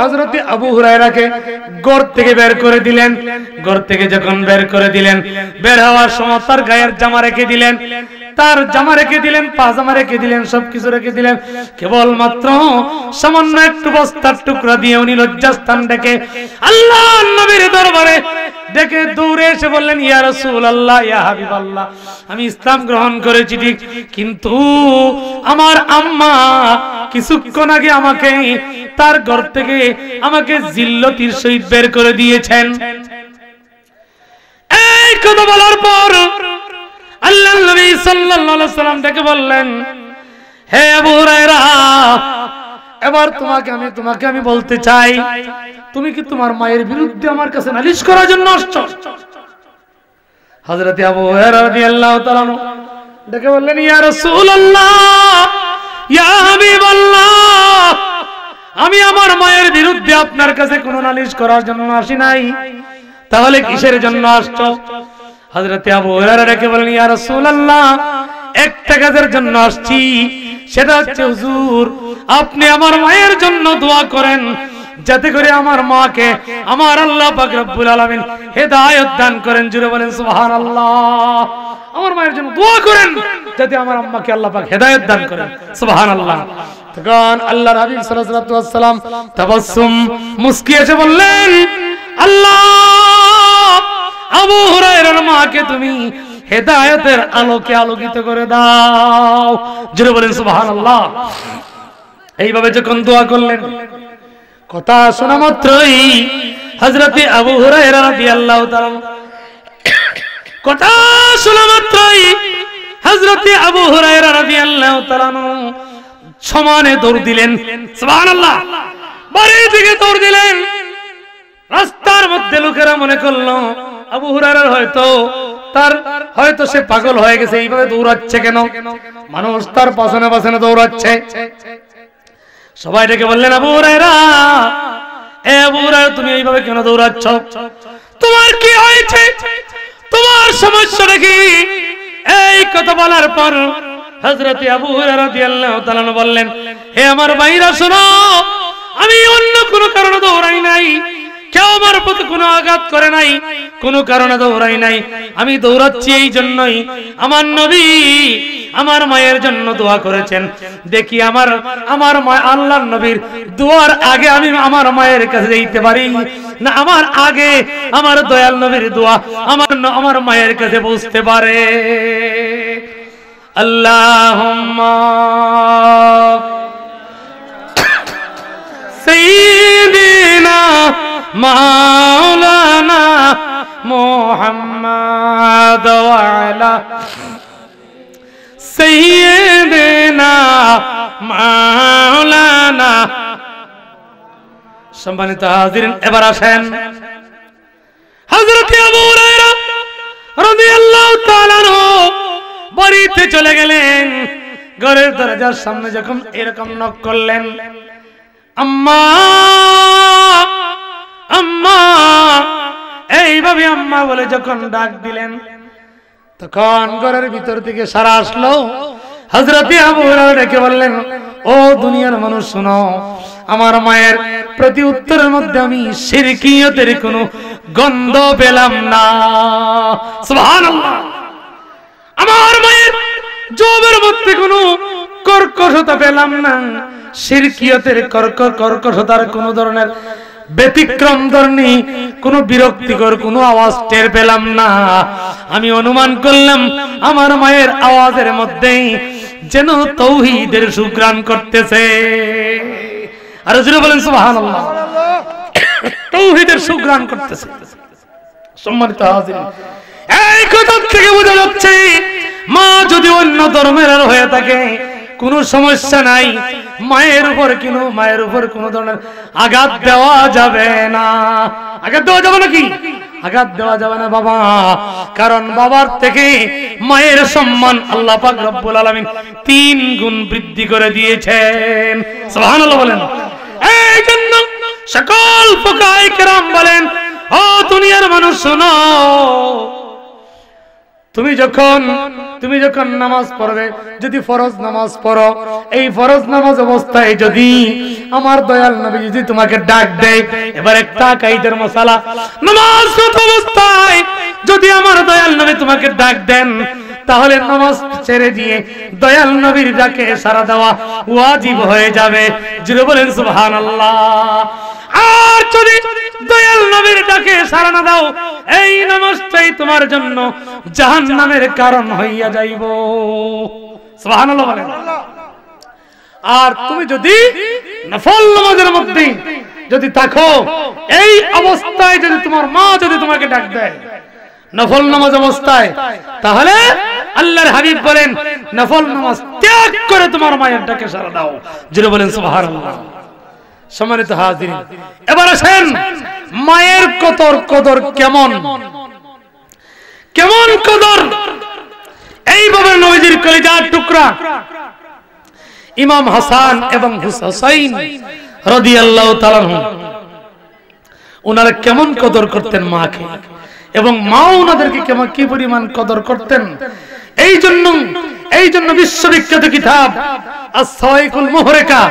[SPEAKER 1] হযরত আবু হুরায়রাকে ঘর থেকে বের করে দিলেন। ঘর থেকে যখন বের করে দিলেন, বের হওয়ার সময় তার গায়ের জামা রেখে দিলেন, তার জামা রেখে দিলেন, পাজামা রেখে দিলেন, সবকিছু রেখে দিলেন। কেবল মাত্র সামান্য একটু বস্তার টুকরা দিয়ে উনি লজ্জাস্থান ডেকে আল্লাহর নবীর দরবারে ডেকে দৌড়ে এসে বললেন, ইয়া রাসূলুল্লাহ, ইয়া হাবিবাল্লাহ, আমি ইসলাম গ্রহণ করেছি ঠিক, কিন্তু আমার আম্মা কিছুক্ষণ আগে আমাকে তার ঘর থেকে আমাকে জিল্লতির সহিত বের করে দিয়েছেন। এই কথা বলার পর আল্লাহর নবী সাল্লাল্লাহু আলাইহি সাল্লাম ডেকে বললেন, হে আবু হুরায়রা, এবার তোমাকে আমি বলতে চাই, তুমি কি তোমার মায়ের বিরুদ্ধে আমার কাছে নালিশ করার জন্য আসছো? হযরত আবু হুরায়রা রাদিয়াল্লাহু তাআলা ডেকে বললেন, ইয়া রাসূলুল্লাহ, ইয়া হাবিবাল্লাহ, আমি আমার মায়ের বিরুদ্ধে আপনার কাছে কোনো নালিশ করার জন্য আসি নাই, তাহলে কিসের জন্য আসছো? হযরত আবু হুরায়রা ডেকে বললেন, ইয়া রাসূলুল্লাহ, একটা কাজের জন্য আসছি, সেটা হচ্ছে হুজুর, আপনি আমার মায়ের জন্য দোয়া করেন, যাতে করে আমার মাকে আমার আল্লাহ পাক রব্বুল আলামিন হেদায়েত দান করেন। জুড়ে বলেন সুবহানাল্লাহ। আমার মায়ের জন্য দোয়া করেন যাতে আমার আম্মাকে আল্লাহ পাক হেদায়েত দান করেন। সুবহানাল্লাহ। তখন আল্লাহর হাবিব সাল্লাল্লাহু আলাইহি ওয়াসাল্লাম তাবাসসুম মুস্কি এসে বললেন, আল্লাহ, আবু হুরায়রার মাকে তুমি হেদায়েতের আলোকে আলোকিত করে দাও। জোরে বলেন সুবহানাল্লাহ। এইভাবে যখন দোয়া করলেন, কথা শোনা মাত্রই হযরতে আবু হুরায়রা রাদিয়াল্লাহু তাআলা কথা শোনা মাত্রই হযরতে আবু হুরায়রা রাদিয়াল্লাহু তাআলা সমানে দৌড় দিলেন। সুবহানাল্লাহ। বাড়ির দিকে দৌড় দিলেন। রাস্তার মধ্যে লোকেরা মনে করলো আবু হুরায়রার হয়তো সে পাগল হয়ে গেছে, এইভাবে দৌড়াচ্ছে কেন? মানুষ তার পাছনে পাছনে দৌড়াচ্ছে। সবাই ডেকে বললেন, আবু হুরায়রা, এ আবু হুরায়রা, তুমি এইভাবে কেন দৌড়াচ্ছ? তোমার কি হয়েছে? তোমার সমস্যাটা কি? এই কথা বলার পর হযরত আবু হুরায়রা রাদিয়াল্লাহু তাআলা বললেন, হে আমার ভাইরা, শোনো, আমি অন্য কোনো কারণে দৌড়াই নাই, কেউ আমার প্রতি কোনো আঘাত করে নাই, কোনো কারণে দৌড়াই নাই। আমি দৌড়াচ্ছি এই জন্যই, আমার নবী আমার মায়ের জন্য দোয়া করেছেন, দেখি আমার মা আল্লাহর নবীর দোয়ার আগে আমি আমার মায়ের কাছে যেতে পারি না, আমার আগে আমার দয়াল নবীর দোয়া আমার মায়ের কাছে পৌঁছতে পারে। আল্লাহুম্মা সাইয়্যিদিনা মাওলানা মুহাম্মদ ওয়া আলা সাইয়্যিদিনা মাওলানা। সম্মানিত হাজিরিন, এবার আসেন হযরত আবু হুরায়রা রাদিয়াল্লাহু তাআলা আনহু বাড়িতে চলে গেলেন। ঘরের দরজার সামনে যখন এরকম নক করলেন, আম্মা আম্মা, এইভাবে আম্মা বলে যখন ডাক দিলেন, তখন ঘরের ভিতর থেকে সারা আসলো। হযরত আবু হুরায়রা ডেকে বললেন, ও দুনিয়ার মানুষ, শোনো, আমার মায়ের প্রতি উত্তরের মধ্যে আমি শিরকিয়তের কোনো গন্ধ পেলাম না। সুবহানাল্লাহ। আমার মায়ের জবের মধ্যে কোনো কর্কশতা পেলাম না, শিরকিয়তের কর্কশতার কোনো ধরনের ব্যতিক্রম ধর্মী কোনো বিরক্তিকর কোনো আওয়াজ টের পেলাম না। আমি অনুমান করলাম আমার মায়ের আওয়াজের মধ্যেই যেন তাওহীদের সুঘ্রাণ করতেছে। আর জোরে বলেন সুবহানাল্লাহ। তাওহীদের সুঘ্রাণ করতেছে। সম্মানিত হাজিরিন, এই কথা থেকে বোঝা যাচ্ছে মা যদি অন্য ধর্মের হয়ে থাকে কোনো সমস্যা নাই, মায়ের উপর কোনো ধরনের আঘাত দেওয়া যাবে না। আঘাত দেওয়া যাবে নাকি? আঘাত দেওয়া যাবে না বাবা, কারণ বাবার থেকে মায়ের সম্মান আল্লাহ পাক রব্বুল আলামিন 3 গুণ বৃদ্ধি করে দিয়েছেন। সুবহানাল্লাহ বলেন। এই জন্য সকল ফুকাহায়ে কেরাম বলেন, ও দুনিয়ার মানুষ শোনো, তুমি যখন নামাজ পড়বে, যদি ফরজ নামাজ পড়ো, এই ফরজ নামাজ অবস্থায় যদি আমার দয়াল নবী যদি তোমাকে ডাক দেয়, এবার একটা কাইদের মশালা, নামাজ অবস্থায় যদি আমার দয়াল নবী তোমাকে ডাক দেন, তাহলে নামাজ ছেড়ে দিয়ে দয়াল নবীর ডাকে সাড়া দেওয়া ওয়াজিব হয়ে যাবে। জোরে বলেন সুবহানাল্লাহ। আর যদি দয়াল নবীর ডাকে সাড়া না দাও, এই নামাজটাই তোমার জন্য জাহান্নামের কারণ হইয়া যাইব। সুবহানাল্লাহ বলেন। আর তুমি যদি নফল নামাজের মধ্যে যদি থাকো, এই অবস্থায় যদি তোমার মা যদি তোমাকে ডাক দেয় নফল নামাজ অবস্থায়, তাহলে আল্লাহর হাবিব বলেন নফল নামাজ ত্যাগ করে তোমার মায়ের ডাকে সাড়া দাও। জোরে বলেন সুবহানাল্লাহ। সম্মানিত হাজিরিন, এবার আসেন মায়ের কদর কেমন কেমন কদর। এইভাবে নবীজির কলিজার টুকরা ইমাম হাসান এবং হুসাইন রাদিয়াল্লাহু তাআলা আনহু, ওনারা কেমন কদর করতেন মাকে, এবং মা ওনাদেরকে কেমন কি পরিমাণ কদর করতেন। এই জন্য বিশ্ববিখ্যাত কিতাব আস-সাওয়াইকুল মুহরিকা,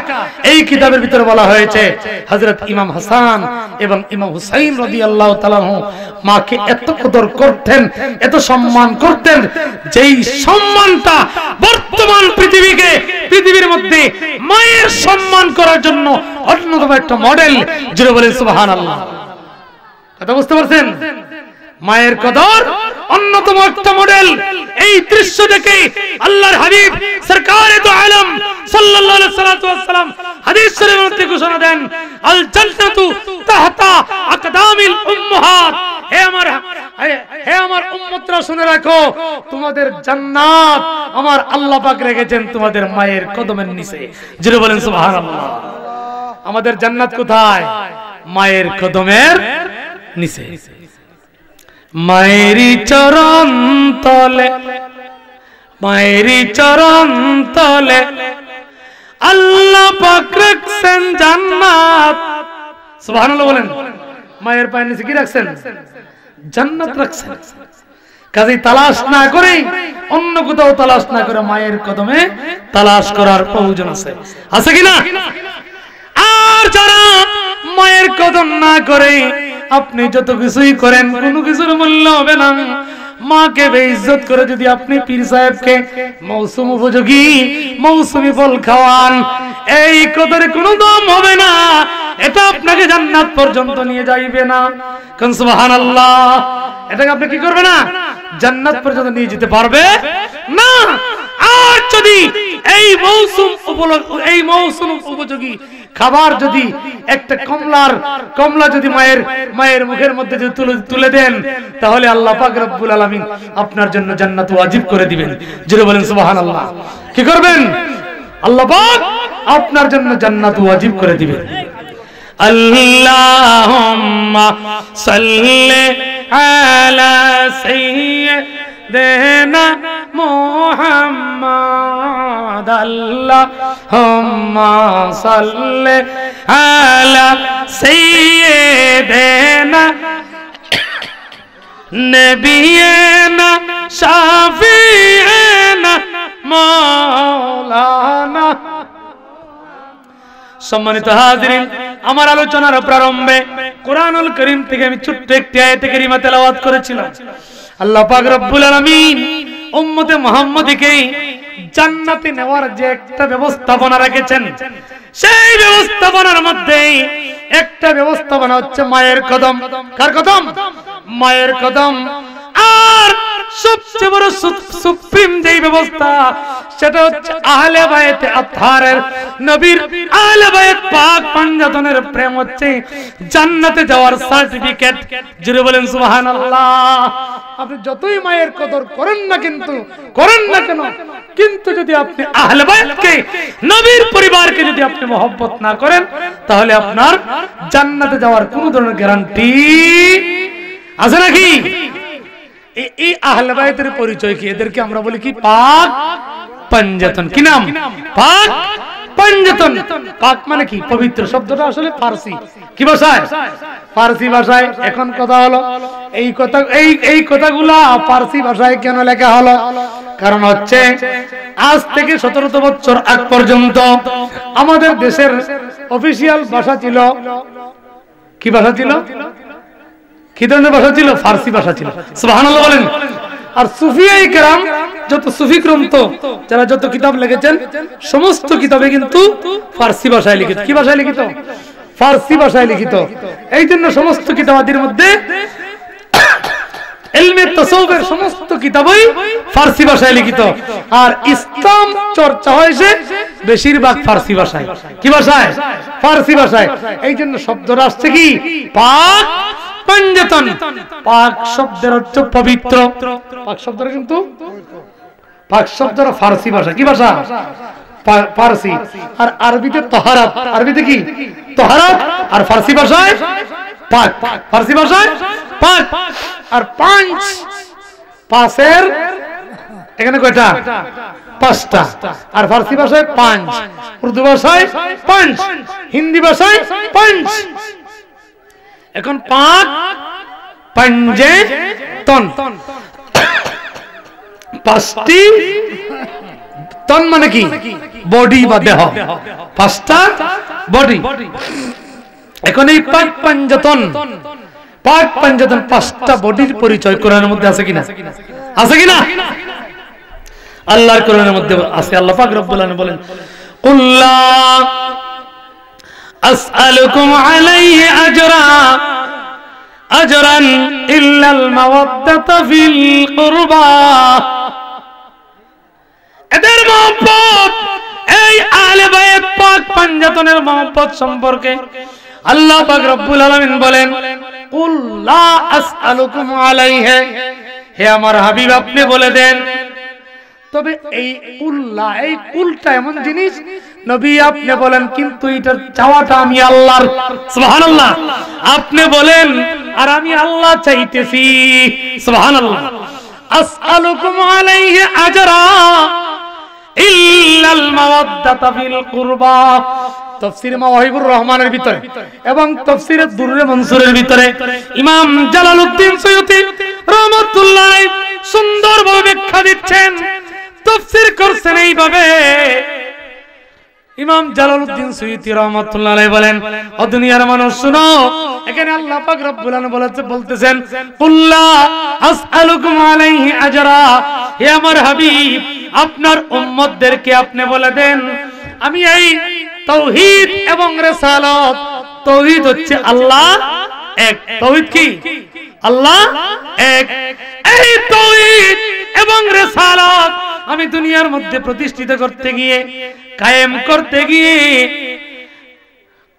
[SPEAKER 1] এই কিতাবের ভিতরে বলা হয়েছে হযরত ইমাম হাসান এবং ইমাম হুসাইন রাদিয়াল্লাহু তাআলা আনহু মাকে এত কদর করতেন, এত সম্মান করতেন, যেই সম্মানটা বর্তমান পৃথিবীর মধ্যে মায়ের সম্মান করার জন্য অন্যতম একটা মডেল। জোরে বলেন সুবহানাল্লাহ। কথা বুঝতে পারছেন? মায়ের কদর অন্যতম একটা মডেল। এই দৃশ্য দেখে আল্লাহর হাবিব সরকারে দু আলম সাল্লাল্লাহু আলাইহি ওয়াসাল্লাম হাদিস শরীফের মধ্যে ঘোষণা দেন, আল জান্নাতু তাহতা আকদামিল উম্মাহাত। হে আমার উম্মতরা শুনে রাখো, তোমাদের জান্নাত আমার আল্লাহ পাক রেখেছেন তোমাদের মায়ের কদমের নিচে। জোরে বলেন সুবহানাল্লাহ। আমাদের জান্নাত কোথায়? মায়ের কদমের নিচে। মায়েরি চরণ তলে, মায়েরি চরণ তলে আল্লাহ পাক রাখছেন জান্নাত। সুবহানাল্লাহ বলেন। মায়ের পায়ের নিচে কি রাখছেন? জান্নাত রাখছেন। কাজেই তালাশ না করে, অন্য কোথাও তালাশ না করে মায়ের কদমে তালাশ করার প্রয়োজন আছে। আছে কিনা? আর যারা মায়ের কদম না করে আপনি যত কিছুই করেন, কোনো কিছুর মূল্য হবে না। মাকে বেইজ্জত করে যদি আপনি পীর সাহেবকে মৌসুম উপযোগী মৌসুমী ফল খাওয়ান, এই কদরে কোনো দাম হবে না। এটা আপনাকে জান্নাত পর্যন্ত নিয়ে যাইবে না। কোন সুবহানাল্লাহ। এটাকে আপনি কি করবে না? জান্নাত পর্যন্ত নিয়ে যেতে পারবে না। আর যদি এই মৌসুম উপযোগী খাবার যদি একটা কমলা যদি মায়ের মুখের মধ্যে যদি তুলে দেন, তাহলে আল্লাহ পাক রব্বুল আলামিন আপনার জন্য জান্নাত ওয়াজিব করে দিবেন। জোরে বলেন সুবহানাল্লাহ। কি করবেন? আল্লাহ পাক আপনার জন্য জান্নাত ওয়াজিব করে দিবেন। আল্লাহুম্মা সাল্লি আলা সাইয়্যিদিনা মুহাম্মাদ। আল্লাহুম্মা সাল্লি আলা সাইয়্যিদিনা নবিয়িনা শাফিঈনা মাওলানা। সম্মানিত হাজিরিন, আমার আলোচনার প্রারম্ভে কোরআনুল কারীম থেকে আমি ছোট্ট একটি আয়াতে কারিমা তেলাওয়াত করেছিলাম। আল্লাহ পাক রব্বুল আলামিন উম্মতে মুহাম্মাদীকে জান্নাতে নেওয়ার যে একটা ব্যবস্থাপনা রেখেছেন, সেই ব্যবস্থাপনার মধ্যে একটা ব্যবস্থাপনা হচ্ছে মায়ের কদম। কার কদম? মায়ের কদম। আর সবচেয়ে বড় সুপ্রিম যে ব্যবস্থা, সেটা হচ্ছে আহলে বায়তে আতহারের, নবীর আহলে বায়ত পাক পাঞ্জাতনের প্রেম হচ্ছে জান্নাতে যাওয়ার সার্টিফিকেট। জোরে বলেন সুবহানাল্লাহ। আপনি যতই মায়ের কদর করেন না কেন, কিন্তু যদি আপনি আহলে বায়তকে, নবীর পরিবারকে যদি আপনি মহব্বত না করেন, তাহলে আপনার জান্নাতে যাওয়ার কোনো ধরনের গ্যারান্টি আছে নাকি? এই আহলে বায়তের পরিচয় কি? এদেরকে আমরা বলি কি? পাক পাঞ্জাতন। কি নাম? পাক পাঞ্জাতন। পাক মানে কি? পবিত্র। শব্দটা আসলে ফারসি। কি ভাষায়? ফারসি ভাষায়। এখন কথা হলো এই কথাগুলা ফারসি ভাষায় কেন লেখা হলো? কারণ হচ্ছে আজ থেকে 17 বছর আগ পর্যন্ত আমাদের দেশের অফিসিয়াল ভাষা ছিল কি? ভাষা ছিল কি ধরনের ভাষা ছিল? ফারসি ভাষা ছিল। সুবহানাল্লাহ বলেন। আর সুফিয়ায়ে কেরাম যত সুফি গ্রন্থ, যারা যত কিতাব লিখেছেন, সমস্ত কিতাবে কিন্তু ফারসি ভাষায় লিখিত। কি ভাষায় লিখিত? ফারসি ভাষায় লিখিত। এই জন্য সমস্ত কিতাবাদির মধ্যে ইলমে তাসাউফের সমস্ত কিতাবই ফারসি ভাষায় লিখিত, আর ইসলাম চর্চা হয়েছে বেশিরভাগ ফারসি ভাষায়। কি ভাষায়? ফারসি ভাষায়। এই জন্য শব্দটা আসছে কি পাক পাঞ্জাতন। পাক শব্দের অর্থ পবিত্র। পাক শব্দটা কিন্তু পাক শব্দটা ফারসি ভাষা। কি ভাষা? ফারসি। আর আরবিতে তাহারাত। আরবিতে কি? তাহারাত। আর ফারসি ভাষায় পাক। ফারসি ভাষায় পাক। আর পাঁচ, পাঁচের এখানে কয়টা? পাঁচটা। আর ফারসি ভাষায় পাঁচ, উর্দু ভাষায় পাঁচ, হিন্দি ভাষায় পাঁচ। এখন পাক পাঞ্জে তন, পাঁচটি তন মানে কি? বডি বা দেহ, পাঁচটা বডি। এখন এই পাক পাঞ্জাতন, পাক পাঞ্জাতন পাঁচটা বডির পরিচয় কোরআনের মধ্যে আছে কিনা? আছে কিনা? আল্লাহর কোরআনের মধ্যে আছে। আল্লাহ পাক রব্বুল আলামিন বলেন, কুল লা আসআলুকুম আলাইহি আজরা আজরান ইল্লাল মাওয়াদ্দাতা ফিল কুরবা। এদের মহব্বত, এই আহলে বাইত পাক পাঞ্জাতনের মহব্বত সম্পর্কে আল্লাহ পাক রব্বুল আলামিন বলেন, কুল লা আসআলুকুম আলাইহি, হে আমার হাবিব আপনি বলে দেন। তবে এই কুল্লা, এই কুলটা এমন জিনিস নবী আপনি বলেন, কিন্তু এটার চাওয়াটা আমি আল্লাহর। সুবহানাল্লাহ। আপনি বলেন আর আমি আল্লাহ চাইতেছি। সুবহানাল্লাহ। আসআলুকুম আলাইহি আজরা ইল্লাল মাওয়াদ্দাতা ফিল কুরবা। তাফসীর মাওয়াহিবুর রহমানের ভিতরে এবং তাফসীরে দুররে মনসুরের ভিতরে ইমাম জালালউদ্দিন সুয়ুতী রাহমাতুল্লাহ সুন্দরভাবে ব্যাখ্যা দিচ্ছেন, তাফসীর করছেন এইভাবে। ইমাম জালালউদ্দিন সুয়ুতী রাহমাতুল্লাহ আলাইহি বলেন, ও দুনিয়ার মানুষ শুনো, এখানে আল্লাহ পাক রব্বুল আলামিন বলতেছেন, কুল্লা আসআলুকুম আলাইহি আজরা, হে আমার হাবিব আপনার উম্মতদেরকে আপনি বলে দেন, আমি এই তাওহীদ এবং রিসালাত, তাওহীদ হচ্ছে আল্লাহ এক। তাওহীদ কি? আল্লাহ এক। এই তাওহীদ এবং রিসালাত আমি দুনিয়ার মধ্যে প্রতিষ্ঠিত করতে গিয়ে, কায়েম করতে গিয়ে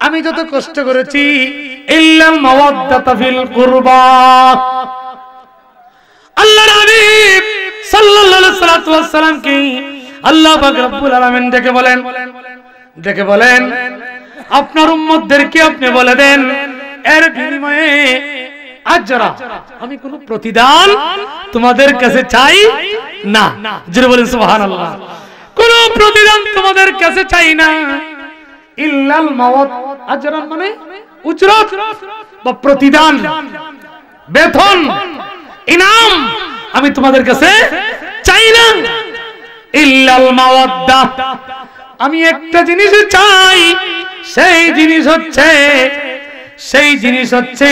[SPEAKER 1] আমি যত কষ্ট করেছি, ইল্লাল মাওয়াদ্দাতা ফিল কুরবা। আল্লাহর হাবিব সাল্লাল্লাহু আলাইহি ওয়াসাল্লাম কি আল্লাহ পাক রব্বুল আলামিন ডেকে বলেন আপনার উম্মতদেরকে আপনি বলে দেন, এর বিনিময়ে আজরা, আমি কোনো প্রতিদান তোমাদের কাছে চাই না। জোরে বলেন সুবহানাল্লাহ। কোনো প্রতিদান তোমাদের কাছে চাই না। ইল্লাল মাওয়াদ, আজরান মানে উজরত বা প্রতিদান, বেতন, ইনাম আমি তোমাদের কাছে চাই না। ইল্লাল মাওয়াদ্দা, আমি একটা জিনিস চাই, সেই জিনিস হচ্ছে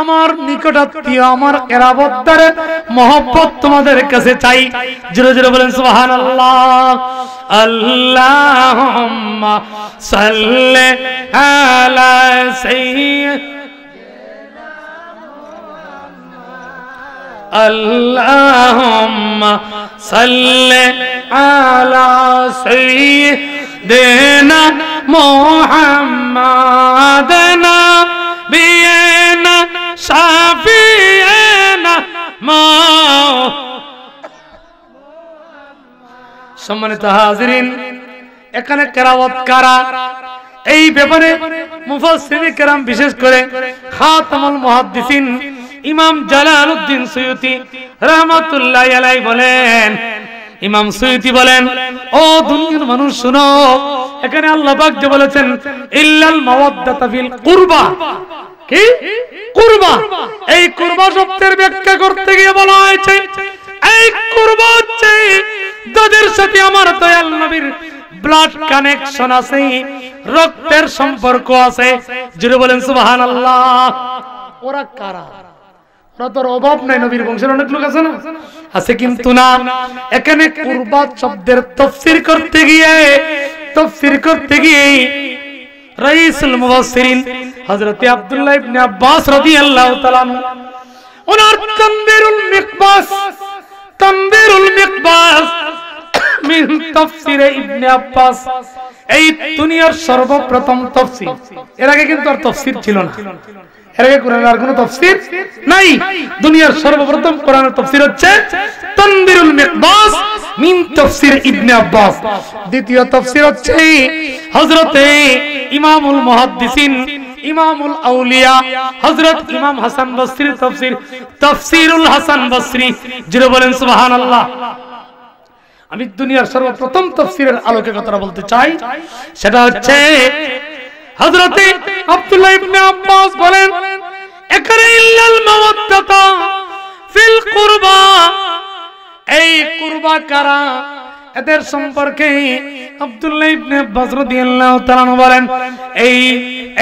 [SPEAKER 1] আমার নিকটাত্মীয়, আমার কেরাবতদারের মহব্বত তোমাদের কাছে চাই। জোরে জোরে বলেন সুবহানাল্লাহ। আল্লাহুম্মা সাল্লি আলা সাইয়্যিদিনা মুহাম্মদ, আল্লাহুম্মা সাল্লি আলা সাইয়্যিদিনা মুহাম্মদ নাবিয়িনা শাফিয়িনা সম্মানিত হাজিরিন, এখানে কেরামত কারা, এই ব্যাপারে মুফাসসিরিনে কেরাম বিশেষ করে খাতামুল মুহাদ্দিসিন ইমাম জালালউদ্দিন সুয়ুতী রাহমাতুল্লাহি আলাইহি বলেন, ইমাম সুয়ুতী বলেন, ও দুনিয়ার মানুষ শুনো, এখানে আল্লাহ পাক যে বলেছেন ইল্লাল মাওয়াদ্দাতা ফিল কুরবা, কি কুরবা, এই কুরবা শব্দের ব্যাখ্যা করতে গিয়ে বলা হয়েছে এই কুরবা হচ্ছে যাদের সাথে আমার দয়াল নবীর ব্লাড কানেকশন আছে, রক্তের সম্পর্ক আছে। জোরে বলেন সুবহানাল্লাহ। ওরা কারা? ওরা তোর অভাব নাই, নবীর বংশের অনেক লোক আছে না, আছে, কিন্তু না, এখানে কুরবাত শব্দের তাফসীর করতে গিয়ে রাইসুল মুফাসসিরিন হযরত আব্দুল্লাহ ইবনে আব্বাস রাদিয়াল্লাহু তাআলা ওনার তানবীরুল মিকবাস, তানবীরুল মিকবাস মিন তাফসীর ইবনে আব্বাস, এই দুনিয়ার সর্বপ্রথম তাফসীর। এর আগে কিন্তু আর তাফসীর ছিল না, এর আগে কোরআনের আর কোনো তাফসীর নাই। দুনিয়ার সর্বপ্রথম কোরআনের তাফসীর হচ্ছে তানবীরুল মিকবাস মিন তাফসীর ইবনে আব্বাস। দ্বিতীয় তাফসীর হচ্ছে হযরতে ইমামুল মুহাদ্দিসিন, ইমামুল আউলিয়া হযরত ইমাম হাসান বসরীর তাফসীর, তাফসীরুল হাসান বসরী। যিনি বলেন সুবহানাল্লাহ। আমি দুনিয়ার সর্বপ্রথম তাফসীরের আলোকে কথা বলতে চাই, সেটা হচ্ছে হযরতে আব্দুল্লাহ ইবনে আব্বাস বলেন, একরে ইল্লাল মাওয়াদ্দাতা ফিল কুরবা, এই কুরবা কারা, এদের সম্পর্কে আব্দুল্লাহ ইবনে আব্বাস রাদিয়াল্লাহু তাআলা বলেন, এই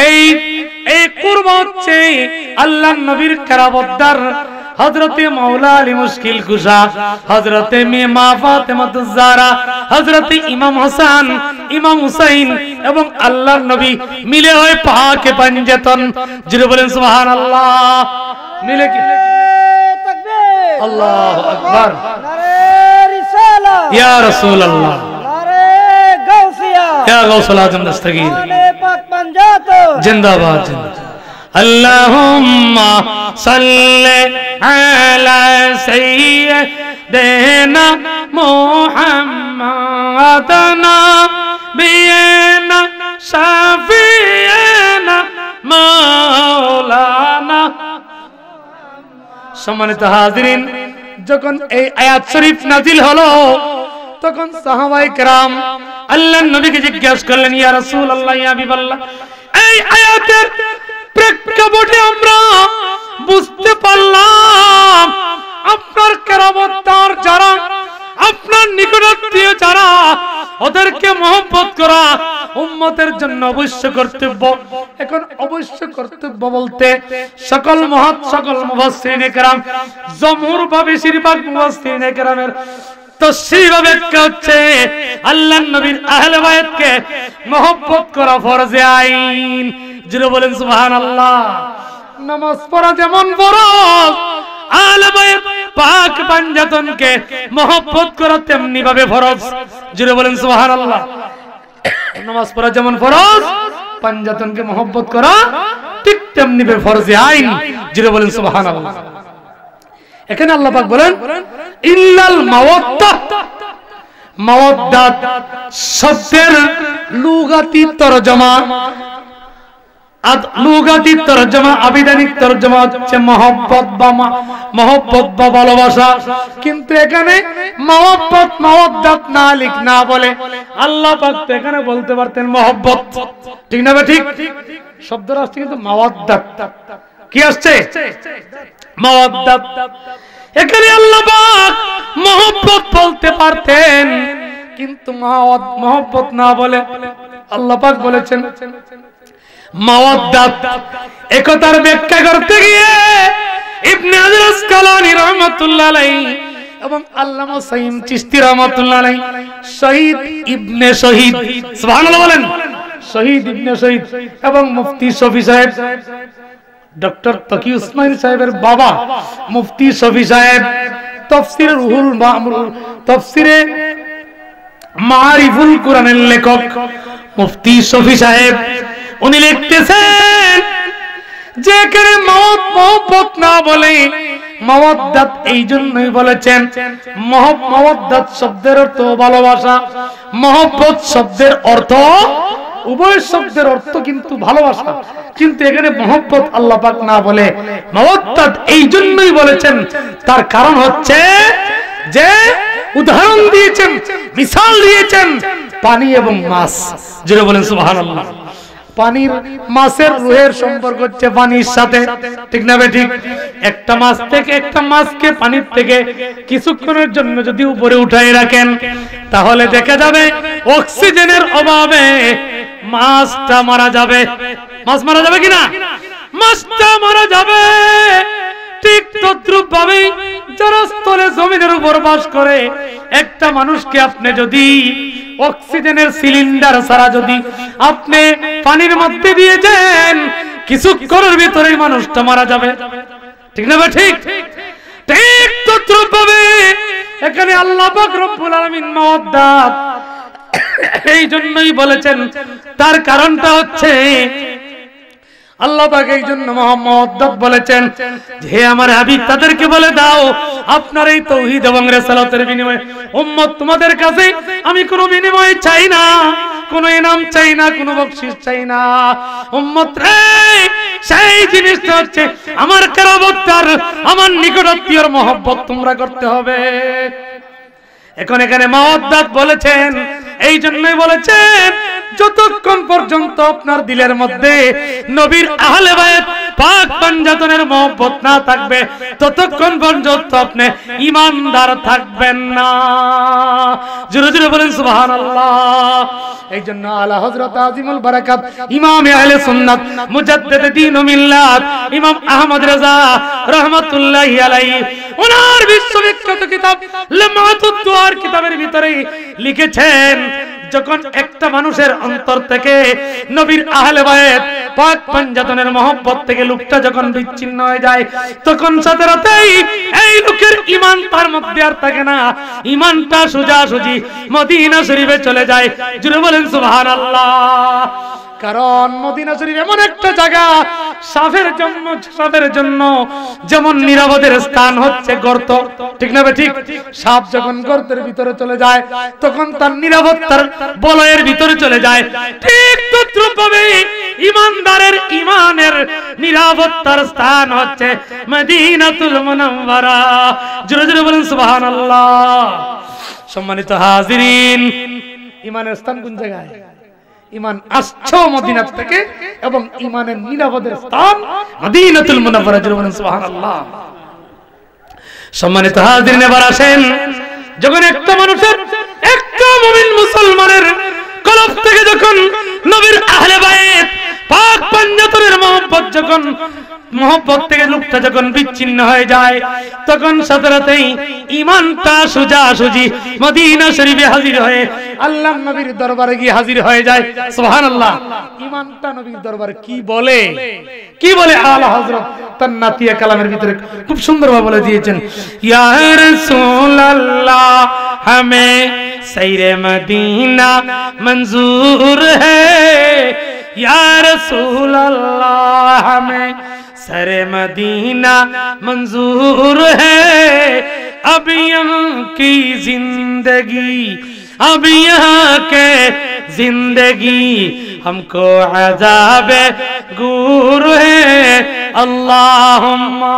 [SPEAKER 1] এই এই কুরবা হচ্ছে আল্লাহর নবীর কারাবদ্দার হযরতে মাওলা আলী মুশকিল কুশা, হযরতে মা ফাতেমাতুজ জাহরা, হযরতে ইমাম হাসান, ইমাম হুসাইন এবং আল্লাহর নবী মিলে হয় পাকে পাঞ্জাতন। যিনি বলেন সুবহানাল্লাহ। মিলে কি তাকবীর, আল্লাহু আকবার, নারে রিসালাত, ইয়া রাসূলুল্লাহ, নারে গাউসিয়া, ইয়া গাউসুল আজম দস্তগীর, মানে পাক পাঞ্জাতন, জিন্দাবাদ জিন্দাবাদ। আল্লাহুম্মা সাল্লি আলা সাইয়্যিদিনা মুহাম্মাদানা বিনা শাফিয়ানা মাওলানা। সম্মানিত হাজিরিন, যখন এই আয়াত শরীফ নাজিল হলো তখন সাহাবায়ে কেরাম আল্লাহর নবীকে জিজ্ঞাসা করলেন, ইয়া রাসূলুল্লাহ, ইয়া হাবিবাল্লাহ, এই আয়াতের প্রেক্ষাপটে আমরা বুঝতে পারলাম আপনার কেরামতদার যারা, আপনার নিকটাত্মীয় যারা, ওদেরকে মহব্বত করা উম্মতের জন্য অবশ্য কর্তব্য। এখন অবশ্য কর্তব্য বলতে সকল মুফাসসিরিনে কেরাম, জমহুর বা বেশিরভাগ মুফাসসিরিনে কেরামের তফসীর ব্যাখ্যা হচ্ছে আল্লাহর নবীর আহলে বায়াতকে মহব্বত করা ফরজে আইন। যিনি বলেন সুবহানাল্লাহ। নামাজ পড়া যেমন ফরজ, আহলে বায়াত পাক পাঞ্জাতনকে মহব্বত করা তেমনি ভাবে ফরজ। যিনি বলেন সুবহানাল্লাহ। নামাজ পড়া যেমন ফরজ, পাঞ্জাতনকে মহব্বত করা ঠিক তেমনি ভাবে ফরজে আইন। যিনি বলেন সুবহানাল্লাহ। এখানে আল্লাহ পাক বলেন ইল্লাল মাওয়াদ্দাহ, মাওয়াদ্দাত শব্দের লুগাতি তরজমা, লুগাতি তরজমা, আবিধানিক তরজমা হচ্ছে মহব্বত বা ভালোবাসা। কিন্তু এখানে মহব্বত মাওয়াদ্দাত না লিখ না বলে আল্লাহ পাক তো এখানে বলতে পারতেন মহব্বত, ঠিক না? ঠিক শব্দটা আসছে কিন্তু মাওয়াদ্দাত। কি আসছে? মাওয়াদ্দাত। এখানে আল্লাহ পাক মহব্বত বলতে পারতেন, কিন্তু মহব্বত না বলে আল্লাহ পাক বলেছেন মাওয়াদ্দাত। একতার ব্যাখ্যা করতে গিয়ে ইবনে হাজার আসকালানী রাহমাতুল্লাহ আলাইহি এবং আল্লামা সাইম চিশতি রাহমাতুল্লাহ আলাইহি শহীদ ইবনে শহীদ, সুবহানাল্লাহ বলেন, শহীদ ইবনে শহীদ এবং মুফতি শফি সাহেব, ডক্টর তকি উসমানী সাহেবের বাবা মুফতি শফি সাহেব, তাফসীরে রুহুল মা'মুর, তাফসীরে মারিফুল কোরআনের লেখক মুফতি শফি সাহেব, উনি লিখতেছেন যে এখানে মহব্বত না বলে মাওয়াদ্দাত এই জন্যই বলেছেন। মাওয়াদ্দাত শব্দের অর্থ ভালোবাসা, মহব্বত শব্দের অর্থ, উভয় শব্দের অর্থ কিন্তু ভালোবাসা, কিন্তু এখানে মহব্বত আল্লাহ পাক না বলে মাওয়াদ্দাত এই জন্যই বলেছেন। তার কারণ হচ্ছে যে উদাহরণ দিয়েছেন, মিসাল দিয়েছেন পানি এবং মাছ। যেটা বলেন সুবহানাল্লাহ। পানির মাছের রুহের সম্পর্ক হচ্ছে পানির সাথে, ঠিক না ঠিক? একটা মাছ থেকে, একটা মাছকে পানির থেকে কিছুক্ষণের জন্য যদি উপরে উঠাই রাখেন তাহলে দেখা যাবে অক্সিজেনের অভাবে মাছটা মারা যাবে। মাছ মারা যাবে কিনা? মাছটা মারা যাবে। ঠিক তদ্রুপ ভাবে যারা স্থলে জমিনের উপর বাস করে, একটা মানুষকে আপনি যদি অক্সিজেনের সিলিন্ডার ছাড়া যদি আপনি পানির মধ্যে দিয়ে দেন, কিছুক্ষণের ভিতরেই মানুষটা মারা যাবে। ঠিক না? ঠিক ঠিক তদ্রুপভাবে এখানে আল্লাহ পাক রব্বুল আলামিন মাওয়াদ্দাত এই জন্যই বলেছেন, তার কারণটা হচ্ছে আল্লাহ পাক এই জন্য মুহাম্মদ বলেছেন, হে আমার হাবিব তাদেরকে বলে দাও আপনার এই তাওহীদ এবং রিসালাতের বিনিময়ে উম্মত তোমাদের কাছে আমি কোনো বিনিময় চাই না, কোনো ইনাম চাই না, কোনো বকশিশ চাই না। উম্মত রে সেই জিনিসটা হচ্ছে আমার কারাবতার আমার নিকটাত্মীয়র মহব্বত তোমরা করতে হবে। এখন এখানে মাওয়াদ্দাত বলেছেন এই জন্যই বলেছেন যতক্ষণ পর্যন্ত আপনার দিলের মধ্যে নবীর আহলে বায়ত পাক পাঞ্জাতনের মহব্বত না থাকবে ততক্ষণ পর্যন্ত আপনি ঈমানদার থাকবেন না। জোরে জোরে বলেন সুবহানাল্লাহ। এই জন্য আলা হযরত আজিমুল বারাকাত ইমাম আহলে সুন্নাত মুজাদ্দিদ দ্বীন ও মিল্লাত ইমাম আহমদ রাজা রাহমাতুল্লাহি আলাইহি ওনার বিশ্ববিখ্যাত কিতাব লামাতুদ দুআর কিতাবের ভিতরে লিখেছেন, যখন একটা মানুষের অন্তর থেকে নবীর আহলে বায়ত পাক পাঞ্জাতনের মহব্বত থেকে লোকটা যখন বিচ্ছিন্ন হয়ে যায় তখন সাথে সাথেই এই লোকের ঈমান তার মধ্যে আর থাকে না, ঈমানটা সোজাসুজি মদিনা শরীফে চলে যায়। জুড়ে বলেন সুবহানাল্লাহ। কারণ মদিনা শরীফ এমন একটা জায়গা সাপের জন্য যেমন নিরাপদের স্থান হচ্ছে গর্ত, ঠিক না? ঠিক সাপ যখন গর্তের ভিতরে চলে যায় তখন তার নিরাপত্তার বলয়ের ভিতরে চলে যায়, ঠিক তদ্রুপভাবে ঈমানদারের ঈমানের নিরাপত্তার স্থান হচ্ছে মদিনাতুল মুনাওয়ারা। জোরে জোরে বলেন সুবহানাল্লাহ। সম্মানিত হাজিরিন, ঈমানের স্থান কোন জায়গায়? ঈমান আসছে মদিনা থেকে এবং ঈমানের নিরাপদের স্থান মদিনাতুল মুনাওয়ারা। জোরে বলেন সুবহানাল্লাহ। সম্মানিত হাজিরিন, এবার আসেন যখন একটা মানুষের একটা মুমিন মুসলমানের কলব থেকে যখন নবীর আহলে বায়ত পাক পাঞ্জাতনের মহব্বত থেকে লোকটা যখন বিচ্ছিন্ন হয়ে যায় তখন সাথে সাথেই ঈমানটা সোজাসুজি মদিনা শরীফে হাজির হয়ে আল্লাহর নবীর দরবারে গিয়ে হাজির হয়ে যায়। সুবহানাল্লাহ। ঈমানটা নবীর দরবারে কি বলে? কি বলে? আলা হযরত তার নাতিয়া কালামের ভিতরে খুব সুন্দরভাবে বলে দিয়েছেন, ইয়া রাসূলুল্লাহ হামে সৈরে মদিনা মঞ্জুর হ্যায়, ইয়া রাসূলুল্লাহ হামে सरे मदीना मंजूर है, अब यहाँ की जिंदगी अब यहाँ के जिंदगी हमको अज़ाबे गूर है। अल्लाहुम्मा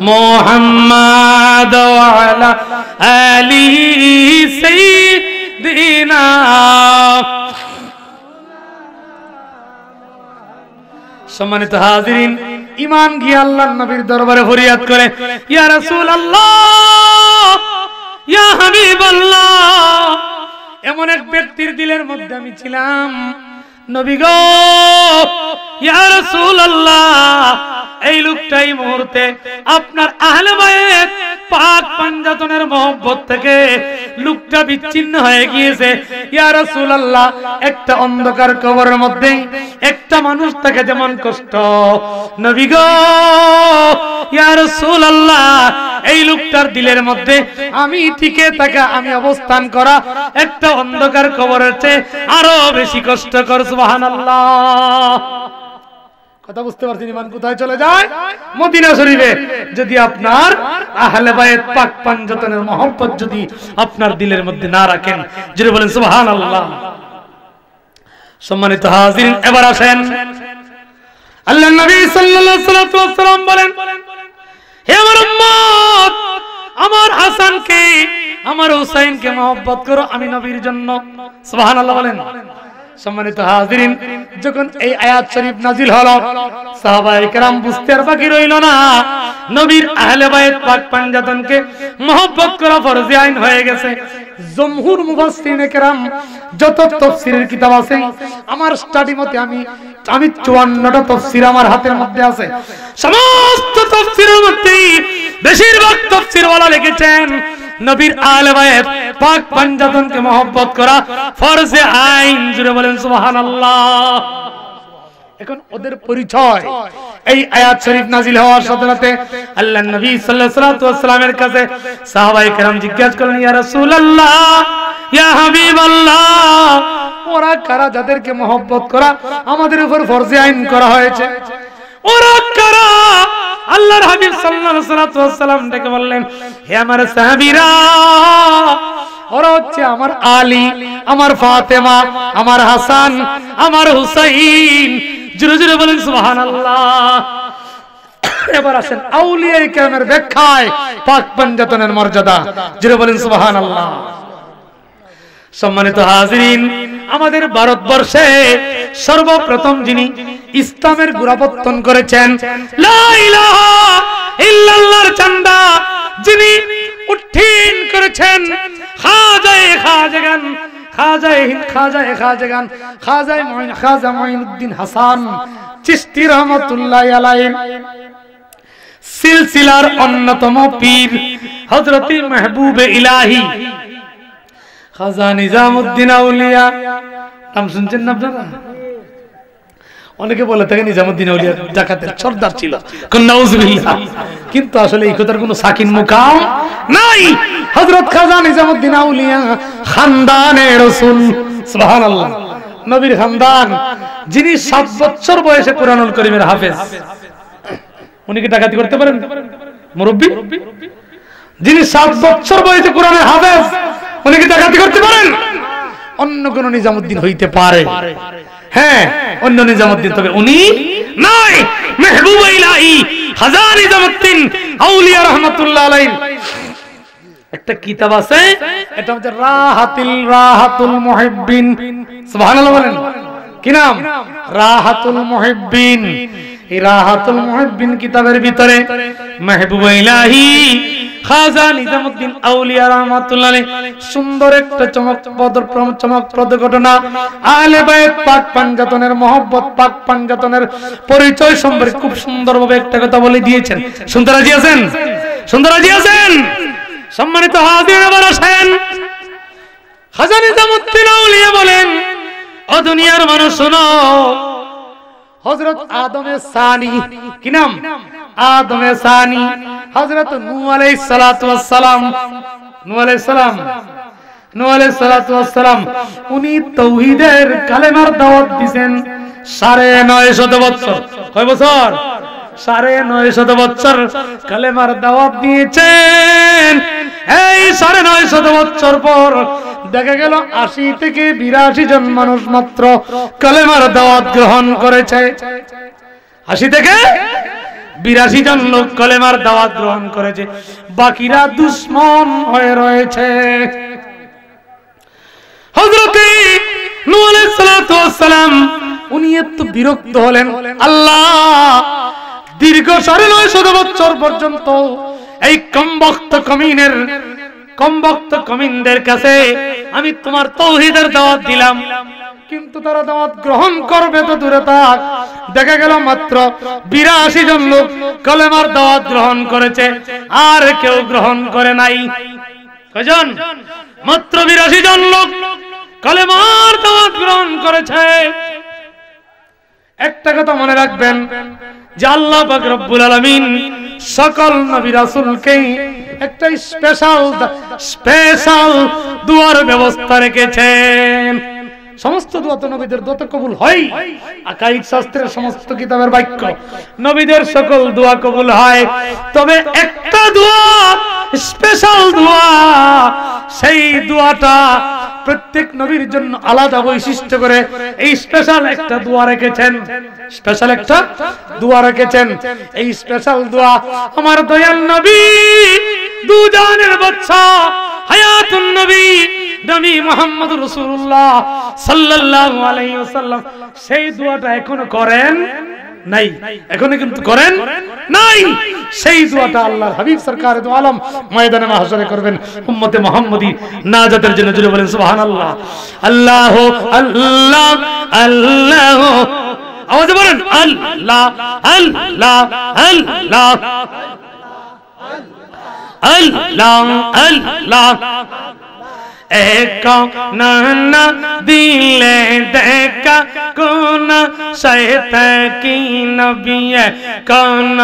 [SPEAKER 1] मोहम्मद वाला अली सैयदना। সম্মানিত হাজিরিন, ঈমান গিয়ে আল্লাহর নবীর দরবারে ফরিয়াদ করে, ইয়া রাসূলুল্লাহ, ইয়া হাবিবাল্লাহ, এমন এক ব্যক্তির দিলের মধ্যে আমি ছিলাম, নবী গো, ইয়া রাসূলুল্লাহ, এই লোকটাই মুহূর্তে আপনার আহলে বায়ত পাক পাঞ্জাতনের মহব্বত থেকে লোকটা বিচ্ছিন্ন হয়ে গিয়েছে। ইয়া রাসূলুল্লাহ, একটা অন্ধকার কবরের মধ্যে একটা মানুষ থাকে যেমন কষ্ট, নবী গো, ইয়া রাসূলুল্লাহ, এই লোকটার দিলের মধ্যে আমি টিকে থাকা, আমি অবস্থান করা একটা অন্ধকার কবরের চেয়ে আরো বেশি কষ্টকর। সুবহানাল্লাহ। কথা বুঝতে পারছেন? ঈমান কোথায় চলে যায়? মদিনা শরীফে। যদি আপনার আহলে বায়ত পাক পাঞ্জাতনের মহব্বত যদি আপনার দিলের মধ্যে না রাখেন, জোরে বলেন সুবহানাল্লাহ। সম্মানিত হাজিরিন, এবার আসেন আল্লাহর নবী সাল্লাল্লাহু আলাইহি ওয়াসাল্লাম বলেন, হে আমার উম্মত, আমার হাসানকে আমার হুসাইনকে মহব্বত করো আমি নবীর জন্য। সুবহানাল্লাহ বলেন। সম্মানিত হাজিরিন, যখন এই আয়াত শরীফ নাজিল হলো সাহাবায়ে কেরাম বুঝতে আর বাকি রইল না, নবীর আহলে বায়ত পাক পাঞ্জাতনকে মহব্বত করা ফরজ আইন হয়ে গেছে। জমহুর মুফাসসিরিনে কেরাম যত তাফসীরের কিতাব আছে, আমার স্টাডি মতে আমি 54টা তাফসীর আমার হাতের মধ্যে আছে, সমস্ত তাফসীরের মধ্যে বেশিরভাগ তাফসীরওয়ালা লিখেছেন নবীর আলে বায়ত পাক পাঞ্জাতনকে মহব্বত করা ফরজে আইন। জুড়ে বলেন সুবহানাল্লাহ। এখন ওদের পরিচয় এই আয়াত শরীফ নাজিল হওয়ার সাথে সাথে আল্লাহর নবী সাল্লাল্লাহু আলাইহি ওয়াসাল্লামের কাছে সাহাবায়ে কেরাম জিজ্ঞাসা করলেন, ইয়া রাসূলুল্লাহ, ইয়া হাবিবাল্লাহ, ওরা কারা যাদেরকে মহব্বত করা আমাদের উপর ফরজে আইন করা হয়েছে? ওরা কারা? আল্লাহর হাবিব সাল্লাল্লাহু আলাইহি ওয়াসাল্লাম ডেকে বললেন, হে আমার সাহাবীরা, ওরা হচ্ছে আমার আলী, আমার ফাতেমা, আমার হাসান, আমার হুসাইন। জোরে জোরে বলেন সুবহানাল্লাহ। এবার আসেন আউলিয়ায়ে কেরামের ব্যাখ্যায় পাক পাঞ্জাতনের মর্যাদা। জোরে বলেন সুবহানাল্লাহ। সম্মানিত হাজিরিন, আমাদের ভারতবর্ষে সর্বপ্রথম যিনি ইসলামের গোড়াপত্তন করেছেন, লা ইলাহা ইল্লাল্লাহর চান্দা যিনি উত্থিন করেছেন, খাজা মুঈনুদ্দিন হাসান চিশতি রাহমাতুল্লাহি আলাইহি, সিলসিলার অন্যতম পীর হযরত মাহবুবে ইলাহি খাজা নিজামউদ্দিন আউলিয়া। নাম শুনছেন না আপনারা? অনেকে বলে থাকে নিজামউদ্দিন আউলিয়া ডাকাতের সর্দার ছিল, নাউজুবিল্লাহ। কিন্তু আসলে এই কথার কোনো সাকিন মুকাম নাই। হযরত খাজা নিজামউদ্দিন আউলিয়া খানদানে রাসূল, সুবহানাল্লাহ, নবীর খানদান, যিনি 7 বছর বয়সে কুরআনুল কারীমের হাফেজ। উনি কি ডাকাতি করতে পারেন? মুরব্বি যিনি 7 বছর বয়সে কোরআনের হাফেজ, উনি কি ডাকাতি করতে পারেন? অন্য কোন নিজামউদ্দিন হইতে পারে, হ্যাঁ, অন্য নিজামউদ্দিন, তবে উনি নাই। মাহবুবে ইলাহি খাজা নিজামউদ্দিন আউলিয়া রাহমাতুল্লাহ আলাইহি একটা কিতাব আছে, এটা হচ্ছে রাহাতুল মুহিব্বিন। সুবহানাল্লাহ বলেন। কি নাম? রাহাতুল মুহিব্বিন। এই রাহাতুল মুহিব্বিন কিতাবের ভিতরে মাহবুবে ইলাহি খাজা নিজামউদ্দিন আউলিয়া রাহমাতুল্লাহ আলাইহি সুন্দর একটা চমকপ্রদ ঘটনা, আহলে বায়ত পাক পাঞ্জাতনের মহব্বত, পাক পাঞ্জাতনের পরিচয় সম্পর্কে খুব সুন্দরভাবে একটা কথা বলে দিয়েছেন। শুনতে রাজি আছেন? শুনতে রাজি আছেন? সম্মানিত হাজির, এবার আসেন, খাজা নিজামউদ্দিন আউলিয়া বলেন, ও দুনিয়ার মানুষ শোনো, হযরত আদমে সানি, কি নাম? আদমে সানি, হযরত নূহ আলাইহিস সালাতু ওয়াস সালাম, নূহ আলাইহিস সালাতু ওয়াস সালাম, উনি তাওহীদের কালেমার দাওয়াত দিবেন 950 বছর। কয় বছর? 950 বছর কালেমার দাওয়াত দিয়েছেন। এই 950 বছর পর দেখা গেল 80 থেকে 82 জন মানুষ মাত্র কালেমার দাওয়াত গ্রহণ করেছে। 80 থেকে 82 জন লোক কালেমার দাওয়াত গ্রহণ করেছে, বাকিরা দুশমন হয়ে রয়েছে। হযরত নূহ আলাইহিস সালাতু ওয়াস সালাম উনি এত বিরক্ত হলেন, আল্লাহ, দীর্ঘ 950 বছর পর্যন্ত এই কমবক্ত কমিনদের কাছে আমি তোমার তাওহীদের দাওয়াত দিলাম, কিন্তু তারা দাওয়াত গ্রহণ করবে তো দূরে থাক, দেখা গেল মাত্র 82 জন লোক কালেমার দাওয়াত গ্রহণ করেছে, আর কেউ গ্রহণ করে নাই। কয়জন? মাত্র 82 জন লোক কালেমার দাওয়াত গ্রহণ করেছে। একটা কথা মনে রাখবেন যে আল্লাহ পাক রব্বুল আলামিন সকল নবী রাসূলকে একটা স্পেশাল দুয়ার ব্যবস্থা রেখেছেন। সমস্ত দোয়া তো নবীদের দোয়া তো কবুল হয়, আকাইদ শাস্ত্রের সমস্ত কিতাবের বাক্য, নবীদের সকল দোয়া কবুল হয়, তবে একটা দোয়া, স্পেশাল দোয়া, সেই দোয়াটা প্রত্যেক নবীর জন্য আলাদা বৈশিষ্ট্য করে এই স্পেশাল একটা দোয়া রেখেছেন। স্পেশাল একটা দোয়া রেখেছেন। এই স্পেশাল দোয়া আমার দয়াল নবী, দুজানের বাদশা, হায়াতুন নবী নবী মুহাম্মদ রাসূলুল্লাহ সাল্লাল্লাহু আলাইহি ওয়াসাল্লাম সেই দোয়াটা এখনো করেন নাই, এখনো কিন্তু করেন নাই। সেই দোয়াটা আল্লাহর হাবিব সরকার দু আলম ময়দানে মাহশরে করবেন উম্মতে মুহাম্মদী নাজাতের জন্য। জুড়ে বলেন সুবহানাল্লাহ। আল্লাহ আল্লাহ আল্লাহ, আওয়াজে বলেন আল্লাহ আল্লাহ আল্লাহ আল্লাহ আল্লাহ এক না দিলে দেখা কোন শয়তান কি নবী কোন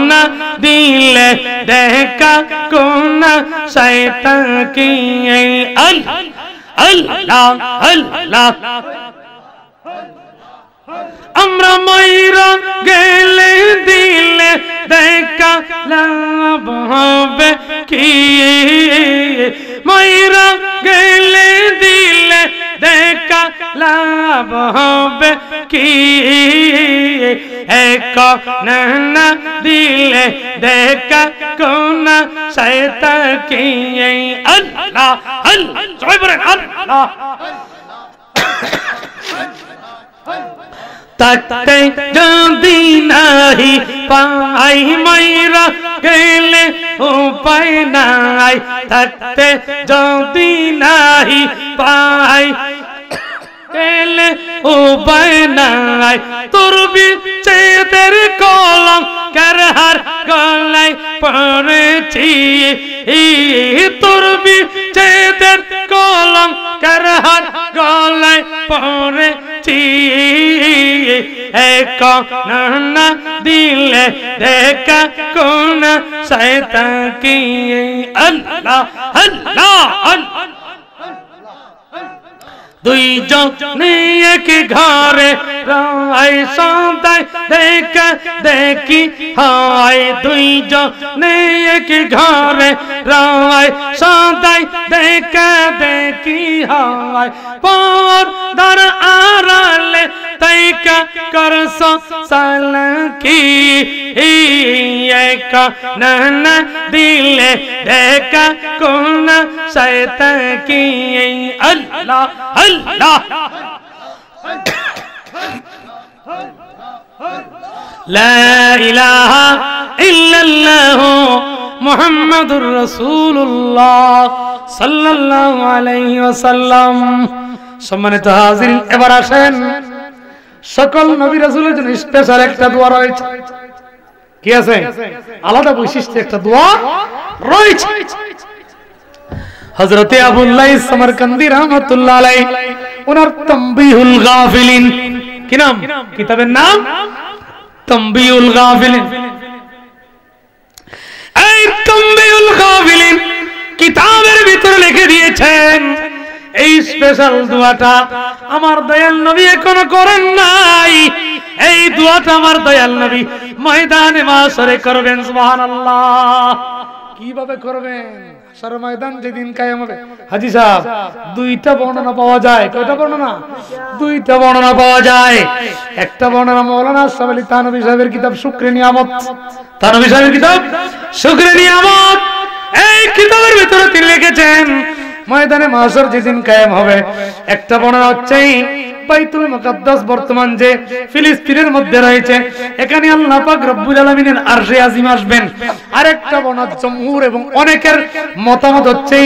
[SPEAKER 1] না দিলে দেখা কোন শয়তান কি আল্লাহ আল্লাহ আমরা ময়রা গেলে দিলে দেখা লাভ হবে কি ময়রা গেলে দিলে দেখা লাভ হবে কি এক না দিলে দেখা কোন শয়তান কি আল্লাহ আল্লাহ সবাই বলেন আল্লাহ তাকতে যদি নাহি পাই ময়রা গেলে উপায় নাই তাকতে যদি নাহি পাই গেলে উপায় নাই তোর বিচ্ছেদের কলম কারহার গলায় পড়েছি তোর বিচ্ছেদের কলম কারহার গলায় পড়েছি এক না দিলে দেখা কোন শয়তান কি আল্লাহ আল্লাহ দুইজনে এক ঘরে রয় সদাই দেখা দেখি হয় দুইজনে এক ঘরে রয় সদাই দেখা দেখি হয় পর্দার আড়ালে তাইকা করছ সালাকি এক না দিলে দেখা কোন শয়তান কি আল্লাহ আল্লাহ লা ইলাহা ইল্লাল্লাহ মুহাম্মাদুর রাসূলুল্লাহ সাল্লাল্লাহু আলাইহি ওয়াসাল্লাম। সম্মানিত হাজিরিন, এবার আসেন সকল নবী রাসূলের জন্য স্পেশাল একটা দোয়া রয়েছে। কি আছে? আলাদা বৈশিষ্ট্য একটা দোয়া রয়েছে। হযরতে আবুল্লাহ সমরকন্দি রাহমাতুল্লাহ আলাইহি ওনার তানবীহুল গাফিলিন, কি নাম কিতাবের নাম? তানবীহুল গাফিলিন। এই তানবীহুল গাফিলিন কিতাবের ভিতরে লিখে দিয়েছেন এই স্পেশাল দোয়াটা আমার দয়াল নবী এখনো করেন নাই। এই দোয়াটা আমার দয়াল নবী ময়দানে মাশরে করবেন। সুবহানাল্লাহ। কিভাবে করবেন? হাশর ময়দান যেদিন কায়েম হবে। হাজী সাহেব, দুইটা বর্ণনা পাওয়া যায়। কয়টা বর্ণনা? দুইটা বর্ণনা পাওয়া যায়। একটা বর্ণনা মাওলানা আশরাফ আলী থানভী সাহেবের কিতাব শুকরে নিয়ামত, থানভী সাহেবের কিতাব শুকরে নিয়ামত। এই কিতাবের ভিতরে তিনি লিখেছেন ময়দানে মাশর যেদিন কায়েম হবে, একটা বর্ণনা হচ্ছে বাইতুল মুকাদ্দাস বর্তমান যে ফিলিস্তিনের মধ্যে রয়েছে, এখানে আল্লাহ পাক রব্বুল আলামিনের আরশে আজিম আসবেন। আরেকটা বর্ণনা জমহুর এবং অনেকের মতামত হচ্ছে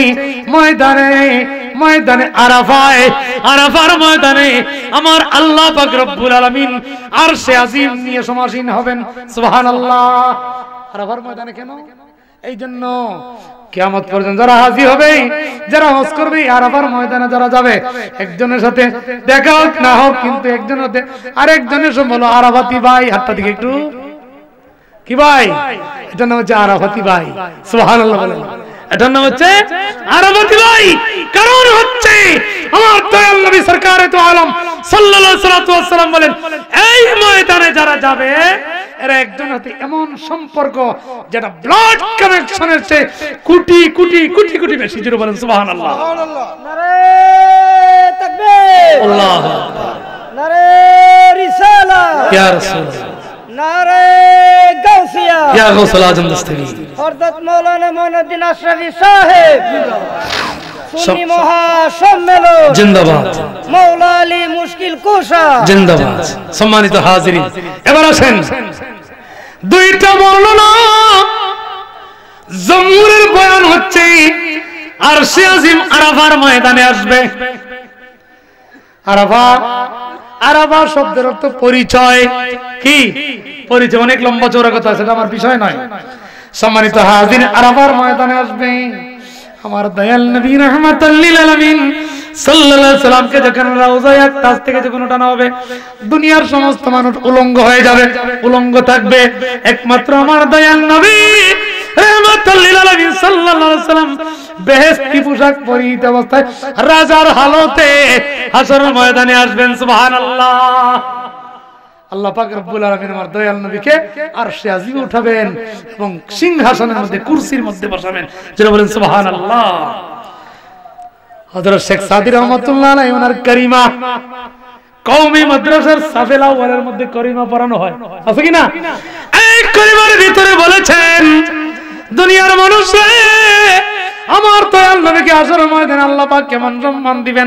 [SPEAKER 1] ময়দানে আরাফায়, আরাফার ময়দানে আমার আল্লাহ পাক রব্বুল আলামিন আরশে আজিম নিয়ে সমাসীন হবেন। সুবহানাল্লাহ। আরাফার ময়দানে কেন? এই জন্য কিয়ামত পর্যন্ত যারা হাজির হবে, যারা হজ করবে, আরাফার ময়দানে যারা যাবে, একজনের সাথে দেখা হোক না হোক, কিন্তু একজনের সাথে আরেকজনের সব বলো আরাফাতি ভাই। হাতটা দিকে একটু, কি ভাই? এটার নাম হচ্ছে আরাফাতি ভাই। সুবহানাল্লাহ বলেন। এটার নাম হচ্ছে আরাফাতি ভাই। কারণ হচ্ছে আমার দয়াল নবী সরকারে তো আলম সাল্লাল্লাহু আলাইহি ওয়াসাল্লাম বলেন, এই ময়দানে যারা যাবে এরা একজনের সাথে এমন সম্পর্ক যেটা ব্লাড কানেকশনের চেয়ে কোটি কোটি কোটি কোটি বেশি। জোরে বলেন সুবহানাল্লাহ।
[SPEAKER 2] নারে তাকবীর,
[SPEAKER 1] আল্লাহু আকবার,
[SPEAKER 2] নারে রিসালাত,
[SPEAKER 1] ইয়া রাসূলুল্লাহ,
[SPEAKER 2] নারে গাউসিয়া,
[SPEAKER 1] ইয়া গাউসুল আজম দস্তগীর,
[SPEAKER 2] হযরত মাওলানা মুইনুদ্দিন আশরাফি সাহেব, সুন্নি মহাসম্মেলন জিন্দাবাদ, মাওলা আলী মুশকিল কুশা
[SPEAKER 1] জিন্দাবাদ। সম্মানিত হাজিরিন, এবার আসেন দুইটা বর্ণনা জমহুরের বয়ান হচ্ছে আরশে আজিম আরাফার ময়দানে আসবে। আরাফা, আরাফা শব্দের অর্থ পরিচয়। কি পরিচয়? অনেক লম্বা চওড়া কথা, সেটা আমার বিষয় নয়। সম্মানিত হাজির, আরাফার ময়দানে আসবে আমার দয়াল নবী রাহমাতুল লিল আলামিন সাল্লাল্লাহু আলাইহি সাল্লামকে যখন রওজায়ে আকতাস থেকে যখন ওঠানো হবে, দুনিয়ার সমস্ত মানুষ উলঙ্গ হয়ে যাবে, উলঙ্গ থাকবে, একমাত্র আমার দয়াল নবী রাহমাতুল লিল আলামিন সাল্লাল্লাহু আলাইহি সাল্লাম বেহেশতি পোশাক পরিহিত অবস্থায় রাজার হালতে হাশরের ময়দানে আসবেন। সুবহানাল্লাহ। আল্লাহ পাক রব্বুল আলামিন আমার দয়াল নবীকে আরশে আজিমে উঠাবেন এবং সিংহাসনের মধ্যে কুরসির মধ্যে বসাবেন। যারা বলেন সুবহানাল্লাহ। হযরত শেখ সাদি রহমাতুল্লাহ আলাইহি ওনার করিমা কওমি মাদ্রাসার সাফেল আউয়ালের মধ্যে করিমা পড়ানো হয়, আছে কি না? এই করিমার ভিতরে বলেছেন, দুনিয়ার মানুষ আমার দয়াল নবীকে হাশরের ময়দানে আল্লাহ পাক কেমন সম্মান দিবেন,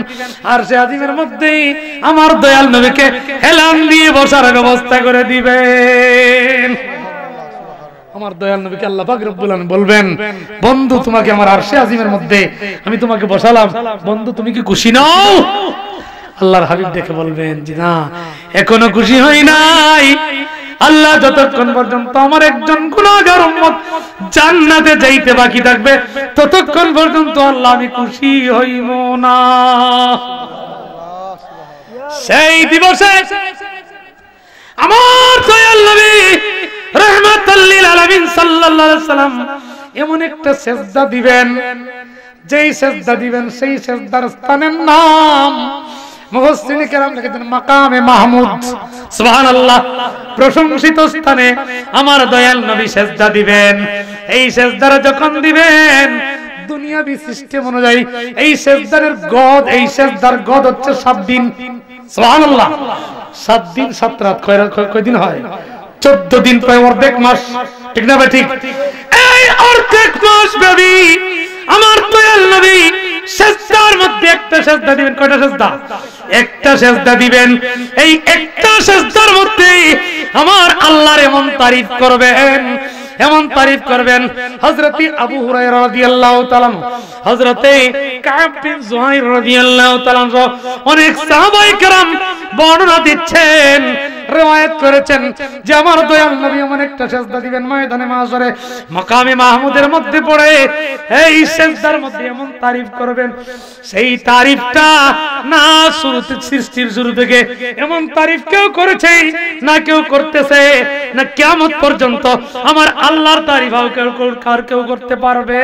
[SPEAKER 1] আরশে আজিমের মধ্যে আমার দয়াল নবীকে হেলান দিয়ে বসার ব্যবস্থা করে দিবেন। আমার দয়াল নবীকে আল্লাহ পাক রব্বুল আলামিন বলবেন, বন্ধু তোমাকে আমার আরশে আজিমের মধ্যে আমি তোমাকে বসালাম, বন্ধু তুমি কি খুশি নও? আল্লাহর হাবিব দেখে বলবেন, জি না, এখনো খুশি হই নাই। আল্লাহ যতক্ষণ পর্যন্ত আমার একজন গুনাহগার উম্মত জান্নাতে যাইতে বাকি থাকবে, ততক্ষণ পর্যন্ত আল্লাহ আমি খুশি হইব না। সেই দিবসে আমার দয়াল নবী রাহমাতুল লিল আলামিন সাল্লাল্লাহু আলাইহি সাল্লাম এমন একটা সিজদা দিবেন, যেই সিজদা দিবেন সেই সিজদার স্থানের নাম মুফাসসিরিনে কেরাম লিখেছেন মাকামে মাহমুদ। সুবহানাল্লাহ। প্রশংসিত স্থানে আমার দয়াল নবী সিজদা দিবেন। এই সিজদাটা যখন দিবেন, দুনিয়াবি সিস্টেম অনুযায়ী এই সিজদার গদ হচ্ছে 7 দিন। সুবহানাল্লাহ। 7 দিন 7 রাত কয় দিন হয়? 14 দিন, প্রায় অর্ধেক মাস, ঠিক না ভাই? ঠিক। এই অর্ধেক মাস ব্যাপী আমার দয়াল নবী সিজদার মধ্যে একটা সিজদা দিবেন। কয়টা সিজদা? একটা সিজদা দিবেন। এই একটা সিজদার মধ্যে আমার আল্লাহর এমন তারিফ করবেন, এমন তারিফ করবেন। হযরত আবু হুরায়রা রাদিয়াল্লাহু তাআলা, হযরত কাব বিন যুহাইর রাদিয়াল্লাহু তাআলা, অনেক সাহাবায়ে কেরাম বর্ণনা দিচ্ছেন, riwayat করেছেন যে আমার দয়াল নবী এমন একটা সিজদা দিবেন ময়দানে মাহশরে মাকামে মাহমুদের মধ্যে পড়ে, এই সিজদার মধ্যে এমন তারিফ করবেন, সেই তারিফটা না শুরুতে, সৃষ্টির শুরু থেকে এমন তারিফ কেউ করেছে না কেউ করতেছে, না কিয়ামত পর্যন্ত আমার আল্লাহর তারিফ কেউ করতে পারবে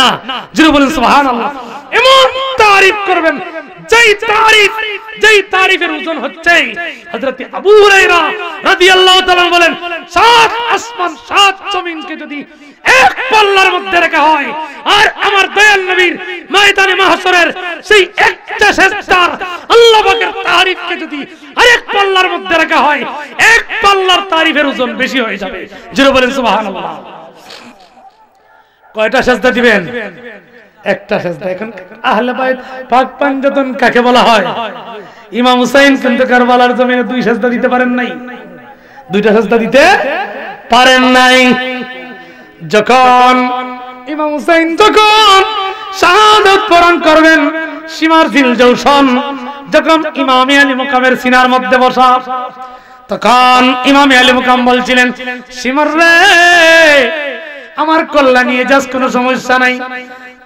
[SPEAKER 1] না। যিনি বলেন সুবহানাল্লাহ। এমন তারিফ করবেন যেই তারিফের ওজন হচ্ছে, হযরত আবু হুরায়রা রাদিয়াল্লাহু তাআলা বলেন, 7 আসমান 7 জমিনকে যদি এক পাল্লার মধ্যে রাখা হয়, আর আমার দয়াল নবীর ময়দানে মাহশরের সেই একটা সিজদার আল্লাহ পাকের তারিফকে যদি আরেক পাল্লার মধ্যে রাখা হয়, এক পাল্লার তারিফের ওজন বেশি হয়ে যাবে। যিনি বলেন সুবহানাল্লাহ। কয়টা সিজদা দিবেন? একটা সিজদা। এখন আহলে বাইত পাক পাঞ্জাতন কাকে বলা হয়? ইমাম হুসাইন কিন্তু কারবালার জমিনে 2 সিজদা দিতে পারেন নাই, 2টা সিজদা দিতে পারেন নাই। যখন ইমাম হুসাইন যখন শাহাদাত বরণ করবেন, সীমার জিল জৌশন যখন ইমামে আলী মুকামের সিনার মধ্যে বসা, তখন ইমামে আলী মুকাম বলছিলেন, সীমার রে, আমার কল্যাণ নিয়ে যাস, কোনো সমস্যা নাই,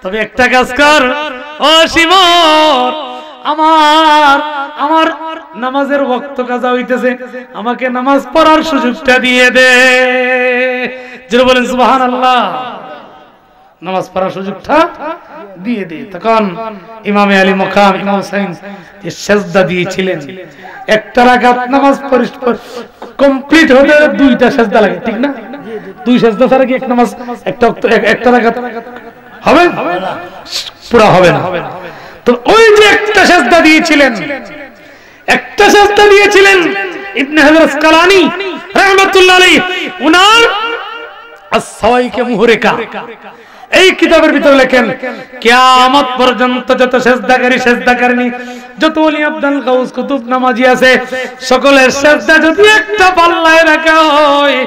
[SPEAKER 1] তবে একটা কাজ কর ও সীমর, আমার নামাজের ওয়াক্ত কাজা হইতেছে, আমাকে নামাজ পড়ার সুযোগটা দিয়ে দে। যিনি বলেন সুবহানাল্লাহ। নামাজ পড়ার সুযোগটা দিয়ে দে। তখন ইমামে আলী মুকাম ইমাম হুসাইন যে সিজদা দিয়েছিলেন, একটা রাকাত নামাজ কমপ্লিট হতে 2টা সিজদা লাগে, ঠিক না? 2 সিজদা ছাড়া কি একটা রাকাত হবে? পুরো হবে না। তো ওই যে একটা সিজদা দিয়েছিলেন, ইবনে হাজার আসকালানী রাহমাতুল্লাহ আলাইহি উনার as-সাওয়াইকে মুহরিকা এই কিতাবের ভিতরে লেখেন, কিয়ামত পর্যন্ত যত সিজদাকারী যত ওলি আব্দুল গাউস কুতুব নামাজি আছে, সকলের সিজদা যদি একটা পাল্লায় রাখা হয়,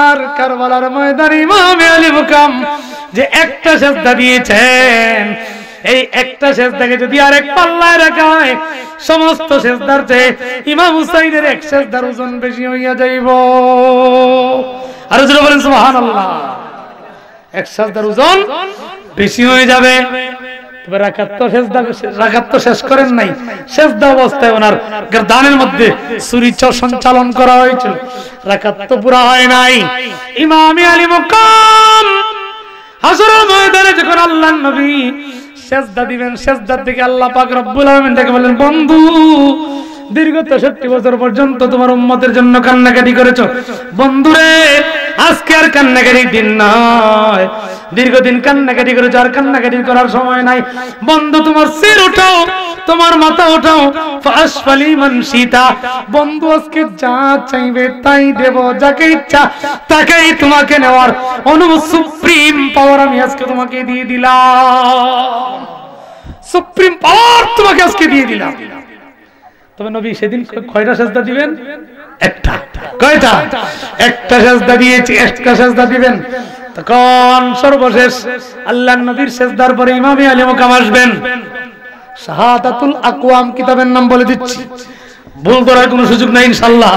[SPEAKER 1] আর কারবালার ময়দানে ইমাম আলী মুকাম যে একটা সিজদা দিয়েছেন, এই একটা সিজদাকে যদি আরেক পাল্লায় রাখা হয়, সমস্ত সিজদার চেয়ে ইমাম হুসাইনের এক সিজদার ওজন বেশি হইয়া যাইব। আর যারা বলেন সুবহানাল্লাহ। এক সাজদার ওজন বেশি হয়ে যাবে। তবে রাকাত তো শেষ করেন নাই, সেজদা অবস্থায় ওনার গর্দানের মধ্যে ছুরি সঞ্চালন করা হয়েছিল, রাকাত তো পুরা হয় নাই। ইমাম আলী মুকাম হাসরের ময়দানে যখন আল্লাহর নবী সেজদা দিবেন, সেজদার দিকে আল্লাহ পাক রব্বুল আলামিন তাকে বলেন, বন্ধু দীর্ঘ 63 বছর পর্যন্ত তোমার উম্মতের জন্য কান্নাকাটি করেছো, বন্ধুরে আজকে আর কান্নাকাটির দিন নয়, দীর্ঘদিন কান্নাকাটি করেছো, আর কান্নাকাটি করার সময় নাই। বন্ধু তোমার শির উঠাও, তোমার মাথা উঠাও, ফাসফালি মানসিতা, বন্ধু আজকে যা চাইবে তাই দেব, যাকে ইচ্ছা তাকেই তোমাকে নেওয়ার অনুমতি, সুপ্রিম পাওয়ার আমি আজকে তোমাকে দিয়ে দিলাম, সুপ্রিম পাওয়ার তোমাকে আজকে দিয়ে দিলাম। তবে নবী সেদিন কয়টা সেজদা দিবেন? একটা। কয়টা? একটা সেজদা দিয়েছি, একটা সেজদা দিবেন। তখন সর্বশেষ আল্লাহর নবীর সেজদার পরে ইমাম আলী মুকাম আসবেন। শাহাদাতুল আকওয়াম কিতাবের নাম বলে দিচ্ছি, ভুল করার কোনো সুযোগ নাই ইনশাআল্লাহ।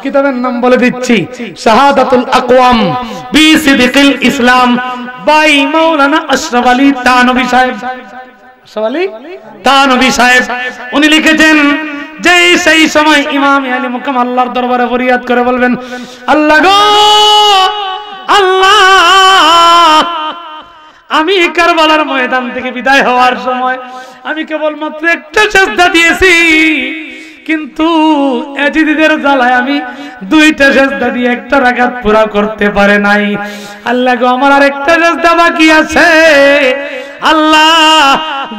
[SPEAKER 1] কিতাবের নাম বলে দিচ্ছি, শাহাদাতুল আকওয়াম বি সিদ্দিকিল ইসলাম বাই মাওলানা আশরাফ আলী থানভী সাহেব। আশরাফ আলী থানভী সাহেব উনি লিখেছেন যে সেই সময় ইমাম আলী মুকাম আল্লাহর দরবারে ফরিয়াদ করে বলবেন, আল্লাহ গো আল্লাহ, আমি কারবালার ময়দান থেকে বিদায় হওয়ার সময় আমি কেবলমাত্র একটা সেজদা দিয়েছি, কিন্তু এজিদের জ্বালায় আমি দুইটা সেজদা দিয়ে একটা রাকাত পুরা করতে পারে নাই। আল্লাহ গো আমার আরেকটা সেজদা বাকি আছে, আল্লাহ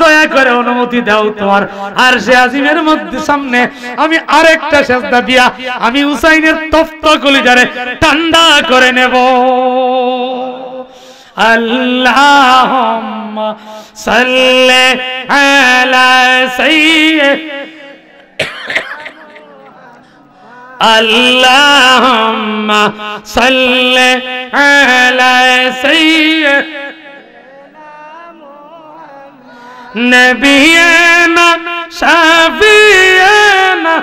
[SPEAKER 1] দয়া করে অনুমতি দাও, তোমার আরশে আজিমের মধ্যে সামনে আমি আরেকটা সেজদা দিয়া আমি হুসাইনের তপ্ত কলিজারে ঠান্ডা করে নেব। আল্লাহুম্মা সাল্লি আলা সাইয়্যিদ আল্লাহুম্মা সাল্লি আলা সাইয়্যিদ নবিয়ানা শাফিয়ানা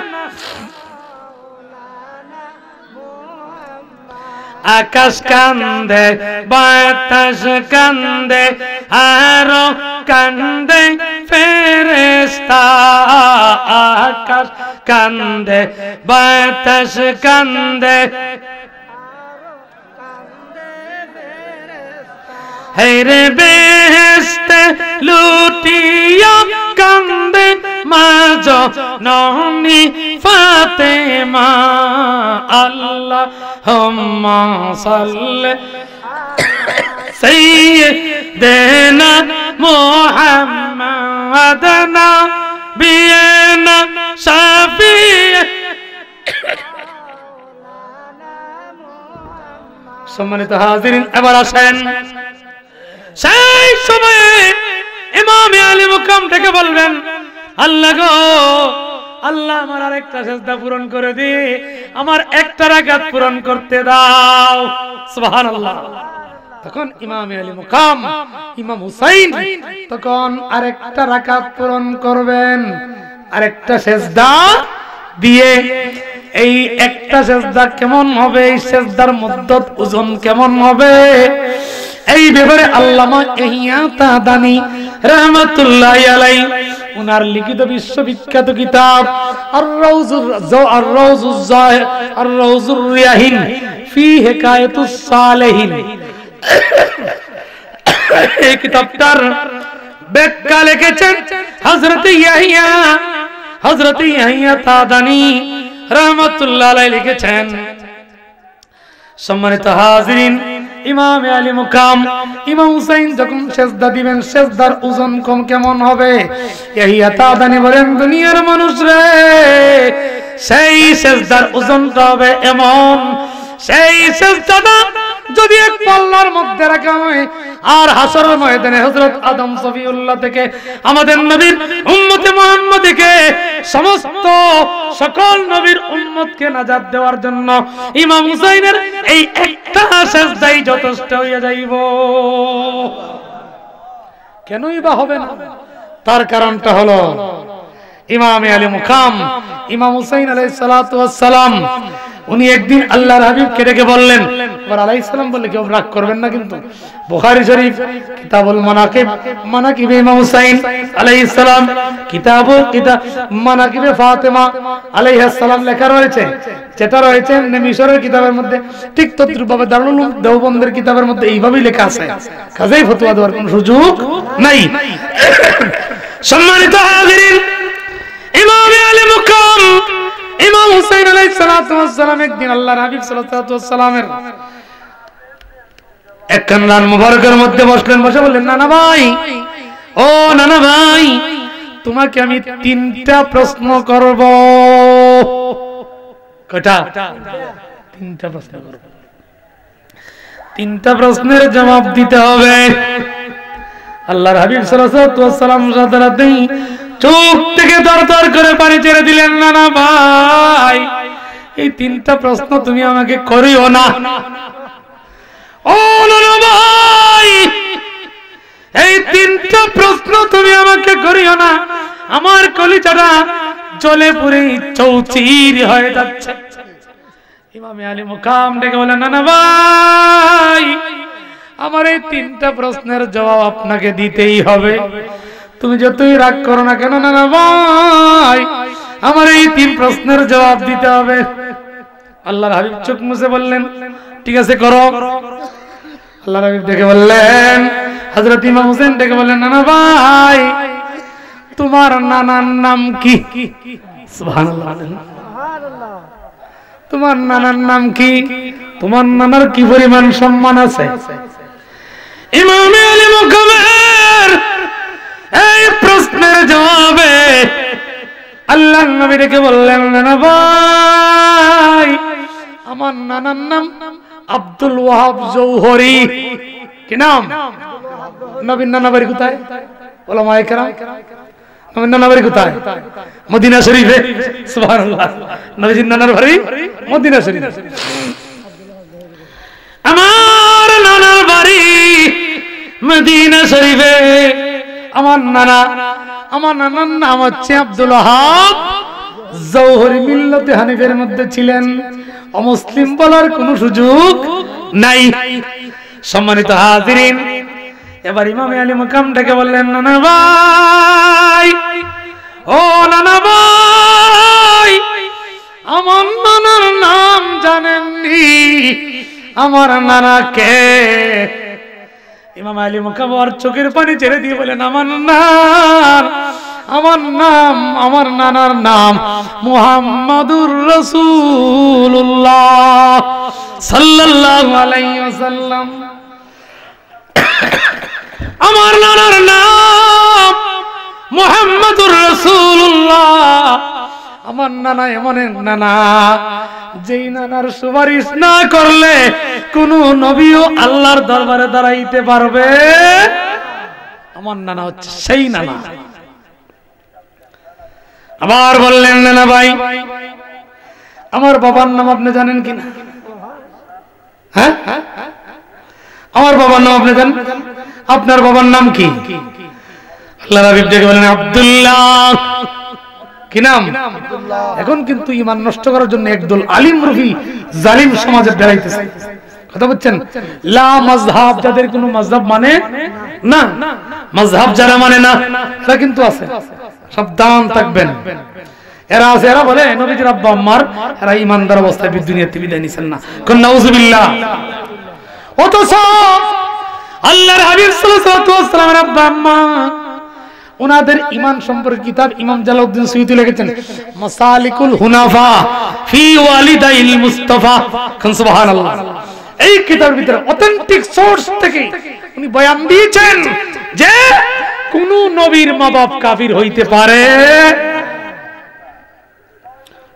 [SPEAKER 1] আকাশ কান্দে বাতাস কান্দে আরো কান্দে ফেরেশতা, আকাশ কান্দে বাতাস কান্দে হেরে বেহেশতে লুটিয়া কান্দে মাজ ননি ফাতেমা। আল্লাহুম্মা সাল্লি সাইয়্যিদিনা মুহাম্মাদানা বিয়ানা শাফিয়া। সম্মানিত হাজিরিন, এবার আসেন সেই সময়ে ইমাম আলী মুকাম থেকে বলবেন, আল্লাহ গো আল্লাহ আমার আরেকটা সেজদা পূরণ করে দি, আমার একটা রাকাত পূরণ করতে দাও। সুবহানাল্লাহ। তখন ইমাম আলী মুকাম ইমাম হুসাইন তখন আরেকটা রাকাত পূরণ করবেন, আরেকটা সেজদা দিয়ে। এই একটা সেজদা কেমন হবে, এই সেজদার মুদ্দত ওজন কেমন হবে, এই ব্যাপারে আল্লামা ইহইয়া তাদানী রাহমাতুল্লাহি আলাইহি উনার লিখিত বিশ্ববিখ্যাত কিতাব আর-রাউজুর রিয়াহিন ফি হিকায়াতুস সালেহিন, এই কিতাবটার ব্যাখ্যা লিখেছেন হযরত ইয়াহিয়া তাদানী রাহমাতুল্লাহি আলাইহি লিখেছেন। সম্মানিত হাজিরিন, ইমাম আলী মুকাম ইমাম হুসাইন যখন সেজদা দিবেন, সেজদার ওজন কেমন হবে? ইয়াহিয়া তাদানী বলেন, দুনিয়ার মানুষ রে, সেই সেজদার ওজনটা হবে এমন, সেই সেজদাটা যদি এক পাল্লার মধ্যে রাখা হয় আর হাসরের ময়দানে হযরত আদম সফিউল্লাহ থেকে আমাদের নবীর উম্মতে মুহাম্মদীকে সমস্ত সকল নবীর উম্মতকে নাজাত দেওয়ার জন্য ইমাম হুসাইনের এই একটা সেজদাই যথেষ্ট হয়ে যাইব। কেনই বা হবে না? তার কারণটা হলো ইমাম আলী মুকাম ইমাম হুসাইন আলাইহিস সালাতু ওয়াস সালাম উনি একদিন আল্লাহর হাবিবকে ডেকে বললেন, আলাইহিস সালাম বলে কেউ রাগ করবেন না কিন্তু, বুখারী শরীফ কিতাবুল মানাকিব, মানাকিবে ইমাম হুসাইন আলাইহিস সালাম, কিতাব মানাকিবে ফাতেমা আলাইহিস সালাম লেখা রয়েছে, যেটা রয়েছে মিশরের কিতাবের মধ্যে ঠিক তদ্রুপভাবে দারুল উলুম দেওবন্দের কিতাবের মধ্যে এইভাবেই লেখা আছে, কাজেই ফতোয়া দেওয়ার কোনো সুযোগ নাই। সম্মানিত হাজিরিন, ইমাম আলী মুকাম ইমাম হুসাইন আলাইহিস সালাতু ওয়াস সালাম একদিন আল্লাহর হাবিব সাল্লাল্লাহু আলাইহি সাল্লামের এক কান্নার মুবারকের মধ্যে বসলেন, বসে বললেন, নানা ভাই, ও নানা ভাই, তোমাকে আমি 3টা প্রশ্ন করব। কয়টা? 3টা প্রশ্ন করব। 3টা প্রশ্নের জবাব দিতে হবে। আল্লাহর হাবিব সাল্লাল্লাহু আলাইহি সাল্লাম রাতেই চোখ থেকে দরদর করে পানি ছেড়ে দিলেন, নানা ভাই, এই 3টা প্রশ্ন তুমি আমাকে করিও না। ও নানা ভাই, এই 3টা প্রশ্ন তুমি আমাকে করিও না, আমার কলিজাটা জ্বলে পুড়ে চৌচির হয়ে যাচ্ছে। ইমাম আলী মুকাম ডেকে বলেন, নানা ভাই, আমার এই 3টা প্রশ্নের জবাব আপনাকে দিতেই হবে, তুমি যতই রাগ করো না কেন নানা ভাই, আমার এই 3 প্রশ্নের জবাব দিতে হবে। আল্লাহর হাবিব চোখ মুছে বললেন, ঠিক আছে করো। আল্লাহর হাবিব ডেকে বললেন, হযরত ইমাম হোসেন ডেকে বললেন, নানা ভাই, তোমার নানার নাম কি? সুবহানাল্লাহ। তোমার নানার নাম কি? তোমার নানার কি পরিমাণ সম্মান আছে? ইমাম আলী মুকামের এই প্রশ্নের জবাবে আল্লাহর নবী ডেকে বললেন, নানা ভাই, আমার নানার নাম আব্দুল ওয়াহাব জৌহরী। কি নাম? নবীর নানা বাড়ি কোথায়? উলামায়ে কেরাম, নবীর নানা বাড়ি কোথায়? মদিনা শরীফে। সুবহানাল্লাহ, নবীর নানার বাড়ি মদিনা শরীফে। আমার নানার বাড়ি মদিনা শরীফে। আমার নানার নাম হচ্ছে আব্দুল ওয়াহাব জৌহরী, মিল্লাতে হানিফের মধ্যে ছিলেন, অমুসলিম বলার কোনো সুযোগ নাই। সম্মানিত হাজিরিন, এবার ইমাম আলী মুকাম ডেকে বললেন, নানা ভাই, ও নানা ভাই, আমার নানার নাম জানেননি? আমার নানা কে? ইমাম আলী মুকাম আর চোখের পানি ছেড়ে দিয়ে বলেন, আমার নানার নাম মুহাম্মাদুর রাসূলুল্লাহ সাল্লাল্লাহু আলাইহি ওয়াসাল্লাম। আমার নানার নাম মুহাম্মাদুর রাসূলুল্লাহ। আমার নানা এমন এক নানা, যেই নানার সুপারিশ না করলে কোন নবীও আল্লাহর দরবারে দাঁড়াইতে পারবে। আমার নানা হচ্ছে সেই নানা। আবার বললেন, নানা ভাই, আমার বাবার নাম আপনি জানেন কিনা? হ্যাঁ, আমার বাবার নাম আপনি জানেন? আপনার বাবার নাম কি? আল্লাহর হাবিব ডেকে বলেন, আব্দুল্লাহ। কি নাম? এখন কিন্তু ঈমান নষ্ট করার জন্য একদল আলিম রুফি জালিম সমাজে বেড়াইতেছে। কথা বলছেন? লা মাযহাব, যাদের কোনো মাযহাব মানে না, মাযহাব যারা মানে না, তা কিন্তু আছে, সাবধান থাকবেন। এরা আছে, এরা বলে নবীজির আব্বা আম্মার, এরা ঈমানদার অবস্থায় দুনিয়াতে বিদায় নিছেন না। কোন নাউজুবিল্লাহ। অথচ আল্লাহর হাবিব সাল্লাল্লাহু আলাইহি ওয়াসাল্লামের আব্বা আম্মা, ওনাদের ঈমান সম্পর্কে কিতাব ইমাম জালালউদ্দিন সুয়ুতী লিখেছেন, মাসালিকুল হুনাফা ফি ওয়ালিদাইল মুস্তাফা। সুবহানাল্লাহ। এই কিতাবের ভিতরে অথেন্টিক সোর্স থেকে উনি বয়ান দিয়েছেন যে কোন নবীর মা বাপ কাফির হইতে পারে।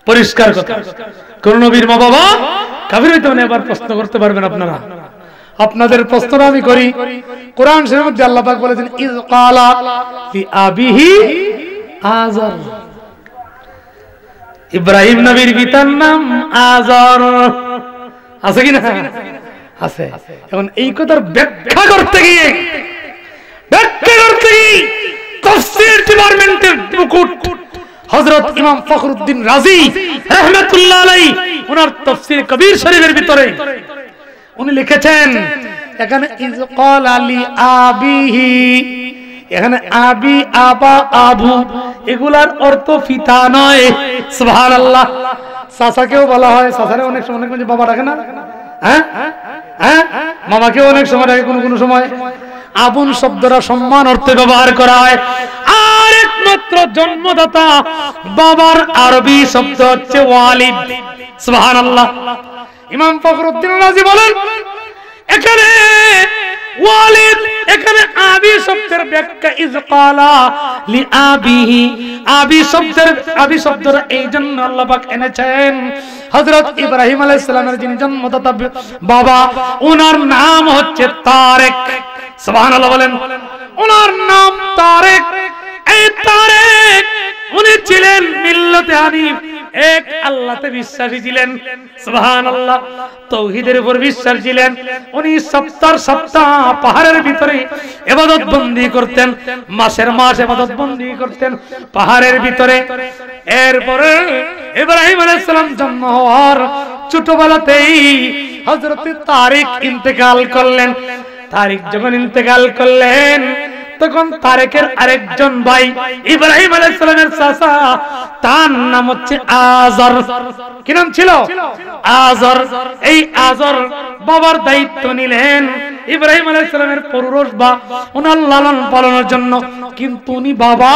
[SPEAKER 1] পরিষ্কার কথা, কোন নবীর মা বাবা কাফির হইতে পারে। এবার প্রশ্ন করতে পারবেন আপনারা, আপনাদের প্রশ্নটা আমি করি। কোরআন শরীফের মধ্যে আল্লাহ পাক বলেছেন, ইয ক্বালা লি আবিহি আযর। ইব্রাহিম নবীর পিতার নাম আযর, আছে কি না? আছে। এখন এই কথার ব্যাখ্যা করতে গিয়ে তাফসীর ডিপার্টমেন্টের মুকুট হযরত ইমাম ফখরুদ্দিন রাজি রাহমাতুল্লাহ আলাইহি ওনার তাফসীর কবির শরীফের ভিতরে উনি লিখেছেন এখানে ইজ ক্বাল আলি আবিহি, এখানে আবি আবা আবু এগুলার অর্থ পিতা নয়। সুবহানাল্লাহ। চাচাকেও বলা হয়, চাচারে অনেক সময় অনেক মানুষ বাবা ডাকে না, হ্যাঁ হ্যাঁ, মামাকেও অনেক সময় ডাকে, কোন কোন সময় আবুন শব্দটা সম্মান অর্থে ব্যবহার করা হয়। আর একমাত্র জন্মদাতা বাবার আরবি শব্দ হচ্ছে ওয়ালিদ। সুবহানাল্লাহ। ইমাম ফখরুদ্দিন রাজি বলেন এখানে ওয়ালিদ, এখানে আবি শব্দের ব্যাখ্যা ইজ ক্বালা লি আবিহি, আবি শব্দটা এই জন্য আল্লাহ পাক এনেছেন হযরত ইব্রাহিম আলাইহিস সালামের যিনি জন্মদাতা বাবা, ওনার নাম হচ্ছে তারেক। সুবহানাল্লাহ বলেন। ওনার নাম তারেক। এই তারেক উনি ছিলেন মিল্লাতে হানিফ, এক আল্লাহতে বিশ্বাসী ছিলেন। সুবহানাল্লাহ। তাওহীদের উপর বিশ্বাসী ছিলেন। উনি সপ্তাহ সপ্তাহ পাহাড়ের ভিতরে ইবাদত বন্দি করতেন, মাসের মাস ইবাদত বন্দি করতেন পাহাড়ের ভিতরে। এরপরে ইব্রাহিম আলাইহিস সালাম জন্ম হওয়ার ছোটবেলাতেই হযরত তারিক ইন্তেকাল করলেন। তারিক যখন ইন্তেকাল করলেন তখন তারেকের আরেকজন ভাই ইব্রাহিম আলাইহিস সালামের চাচা, তার নাম হচ্ছে আজর। কি নাম ছিল? আজর। এই আজর বাবার দায়িত্ব নিলেন ইব্রাহিম আলাইহিস সালামের পৌরুষ বা ওনার লালন পালনের জন্য, কিন্তু উনি বাবা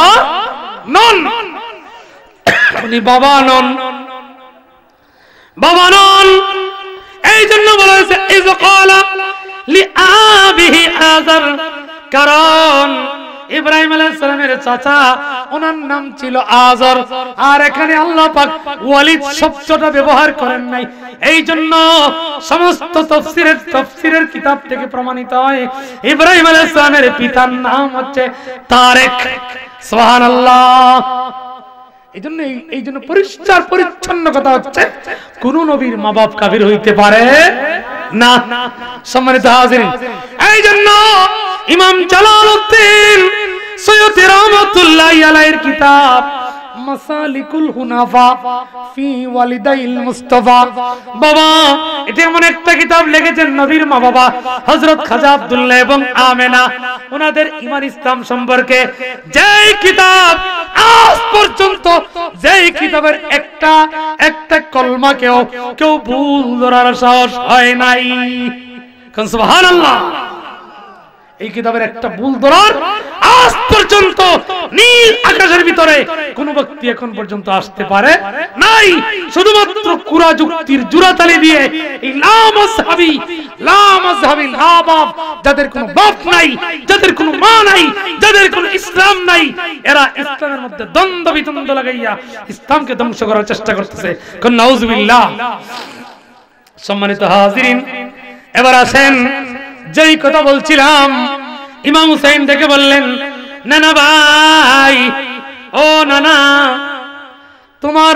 [SPEAKER 1] নন। উনি বাবা নন, বাবা নন। এই জন্য বলা হয়েছে ইজ ক্বালা লি আবিহি আজর, কারণ ইব্রাহিম আলাইহিস সালামের চাচা ওনার নাম ছিল আজর। আর এখানে আল্লাহ পাক ওয়ালিদ শব্দটা ব্যবহার করেন নাই। এই জন্য সমস্ত তাফসীরের কিতাব থেকে প্রমাণিত হয় ইব্রাহিম আলাইহিস সালামের পিতার নাম হচ্ছে তারেক। সুবহানাল্লাহ। এই জন্য পরিষ্কার পরিচ্ছন্ন কথা হচ্ছে কোন নবীর মা বাপ কাফির হইতে পারে না। সম্মানিত হাজিরিন, এই জন্য ইমাম জালালউদ্দিন সৈয়দী রাহমাতুল্লাহি আলাইহির কিতাব মাসালিকুল হুনাফা ফি ওয়ালিদাইল মুস্তাফা, বাবা এটা এমন একটা কিতাব লিখেছেন নবীর মা বাবা হযরত খাজা আব্দুল্লাহ এবং আমেনা ওনাদের ঈমান ইসলাম সম্পর্কে। যেই কিতাব আজ পর্যন্ত যেই কিতাবের একটা কলমা কেউ ভুল ধরার সাহস হয় নাই। কোন সুবহানাল্লাহ। এই কিতাবের একটা ভুল ধরার আজ পর্যন্ত নীল আকাশের ভিতরে কোন ব্যক্তি এখন পর্যন্ত আসতে পারে নাই। শুধুমাত্র কুরা যুক্তির জুরাতালি দিয়ে এই লামাযহাবী লা বাপ, যাদের কোনো বাপ নাই, যাদের কোনো মা নাই, যাদের কোনো ইসলাম নাই, এরা ইসলামের মধ্যে দ্বন্দ্ব বিদ্বন্দ্ব লাগাইয়া ইসলামকে ধ্বংস করার চেষ্টা করতেছে। কোন নাউযুবিল্লাহ। সম্মানিত হাজিরিন, এবার আসেন যেই কথা বলছিলাম, ইমাম হুসাইন থেকে বললেন নানা ভাই, ও নানা তোমার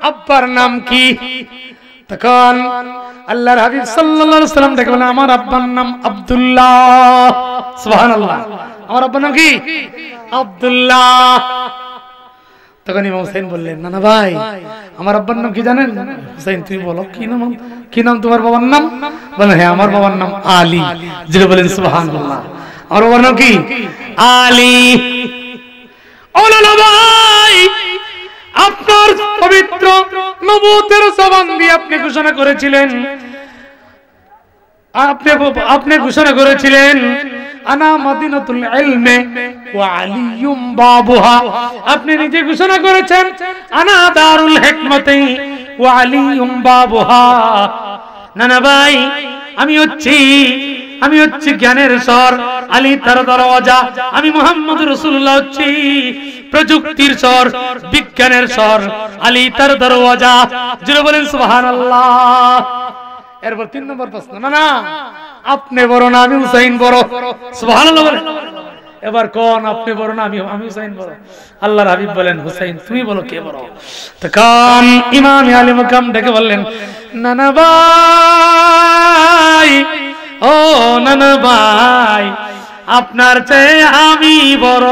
[SPEAKER 1] আব্বার নাম কি? তখন আল্লাহর হাবিব সাল্লাল্লাহু আলাইহি ওয়াসাল্লাম দেখে বলেন আমার আব্বার নাম আব্দুল্লাহ। সুবহানাল্লাহ। আমার আব্বার নাম কি? আব্দুল্লাহ। তখন ইমাম হুসাইন বললেন নানা ভাই আমার আব্বার নাম কি জানেন? হুসাইন তুমি বলো কি নাম তোমার বাবার নাম? বলেন হ্যাঁ আমার বাবার নাম আলী। যেটা বলেন সুবহানাল্লাহ। আমার বাবার নাম কি? আলী। ও নানা ভাই, আপনার পবিত্র নবুয়তের জবান দিয়ে আপনি ঘোষণা করেছিলেন, আপনি ঘোষণা করেছিলেন আনা মদিনাতুল ইলমি ওয়া আলিয়ুম বাবুহা। আপনি নিজে ঘোষণা করেছেন আনা দারুল হিকমতি ওয়া আলিয়ুম বাবুহা। নানা ভাই আমি হচ্ছি জ্ঞানের স্বর, আলী তার দরওয়াজা। আমি মুহাম্মদ রাসূলুল্লাহ হচ্ছি প্রযুক্তির স্বর, বিজ্ঞানের স্বর, আলী তার দরওয়াজা। জোরে বলেন সুবহানাল্লাহ। এরপর 3 নম্বর প্রশ্ন, না আপনি বড় না আমি হুসাইন বড়? সুবহানাল্লাহ বলেন। এবার কোন আপনি বড় না আমি হুসাইন বড়? আল্লাহর হাবিব বলেন হুসাইন তুমি বলো কে বড়? তখন ইমাম আলী মাকাম ডেকে বললেন নানা ভাই, ও নানা ভাই আপনার চেয়ে আমি বড়।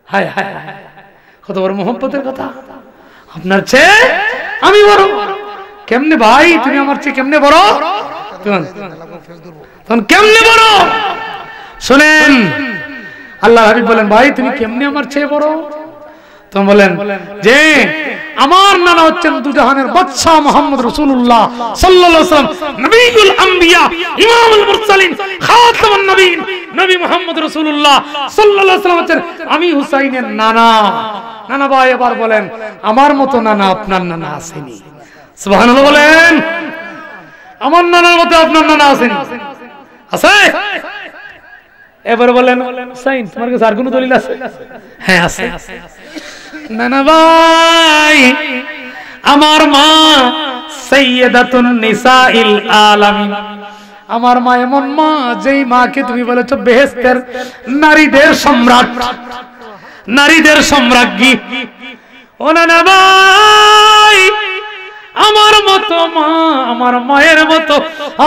[SPEAKER 1] হায় হায় হায়, কত বড় মোহব্বতের কথা। আপনার চেয়ে আমি বড়। কেমনে ভাই তুমি আমার চেয়ে কেমনে বড়? তখন কেমনে বড় শুনেন, আল্লাহ হাবিব বলেন ভাই তুমি কেমনে আমার চেয়ে বড়? তখন বলেন যে আমার নানা হচ্ছেন দুজাহানের বাদশা মুহাম্মদ রাসূলুল্লাহ সাল্লাল্লাহু আলাইহি ওয়াসাল্লাম, নবীউল আম্বিয়া, ইমামুল মুরসালিন, খাতামুন নবীন, নবী মুহাম্মদ রাসূলুল্লাহ সাল্লাল্লাহু আলাইহি ওয়াসাল্লাম হচ্ছেন আমি হুসাইনের নানা। নানা ভাই এবার বলেন আমার মতো নানা আপনার নানা আসেনি? সুবহানাল্লাহ বলেন। আমার নানার মতো আপনার নানা আসেনি? আছে? এবার বলেন হুসাইন তোমার কাছে আর কোনো দলিল আছে? হ্যাঁ আছে। নানা ভাই আমার মা সাইয়্যিদাতুন নিসাইল আলামিন, আমার মা এমন মা যেই মাকে তুমি বলেছো বেহেশতের নারীদের সম্রাট, নারীদের সম্রাজ্ঞী। ও নানা ভাই আমার মতো মা, আমার মায়ের মতো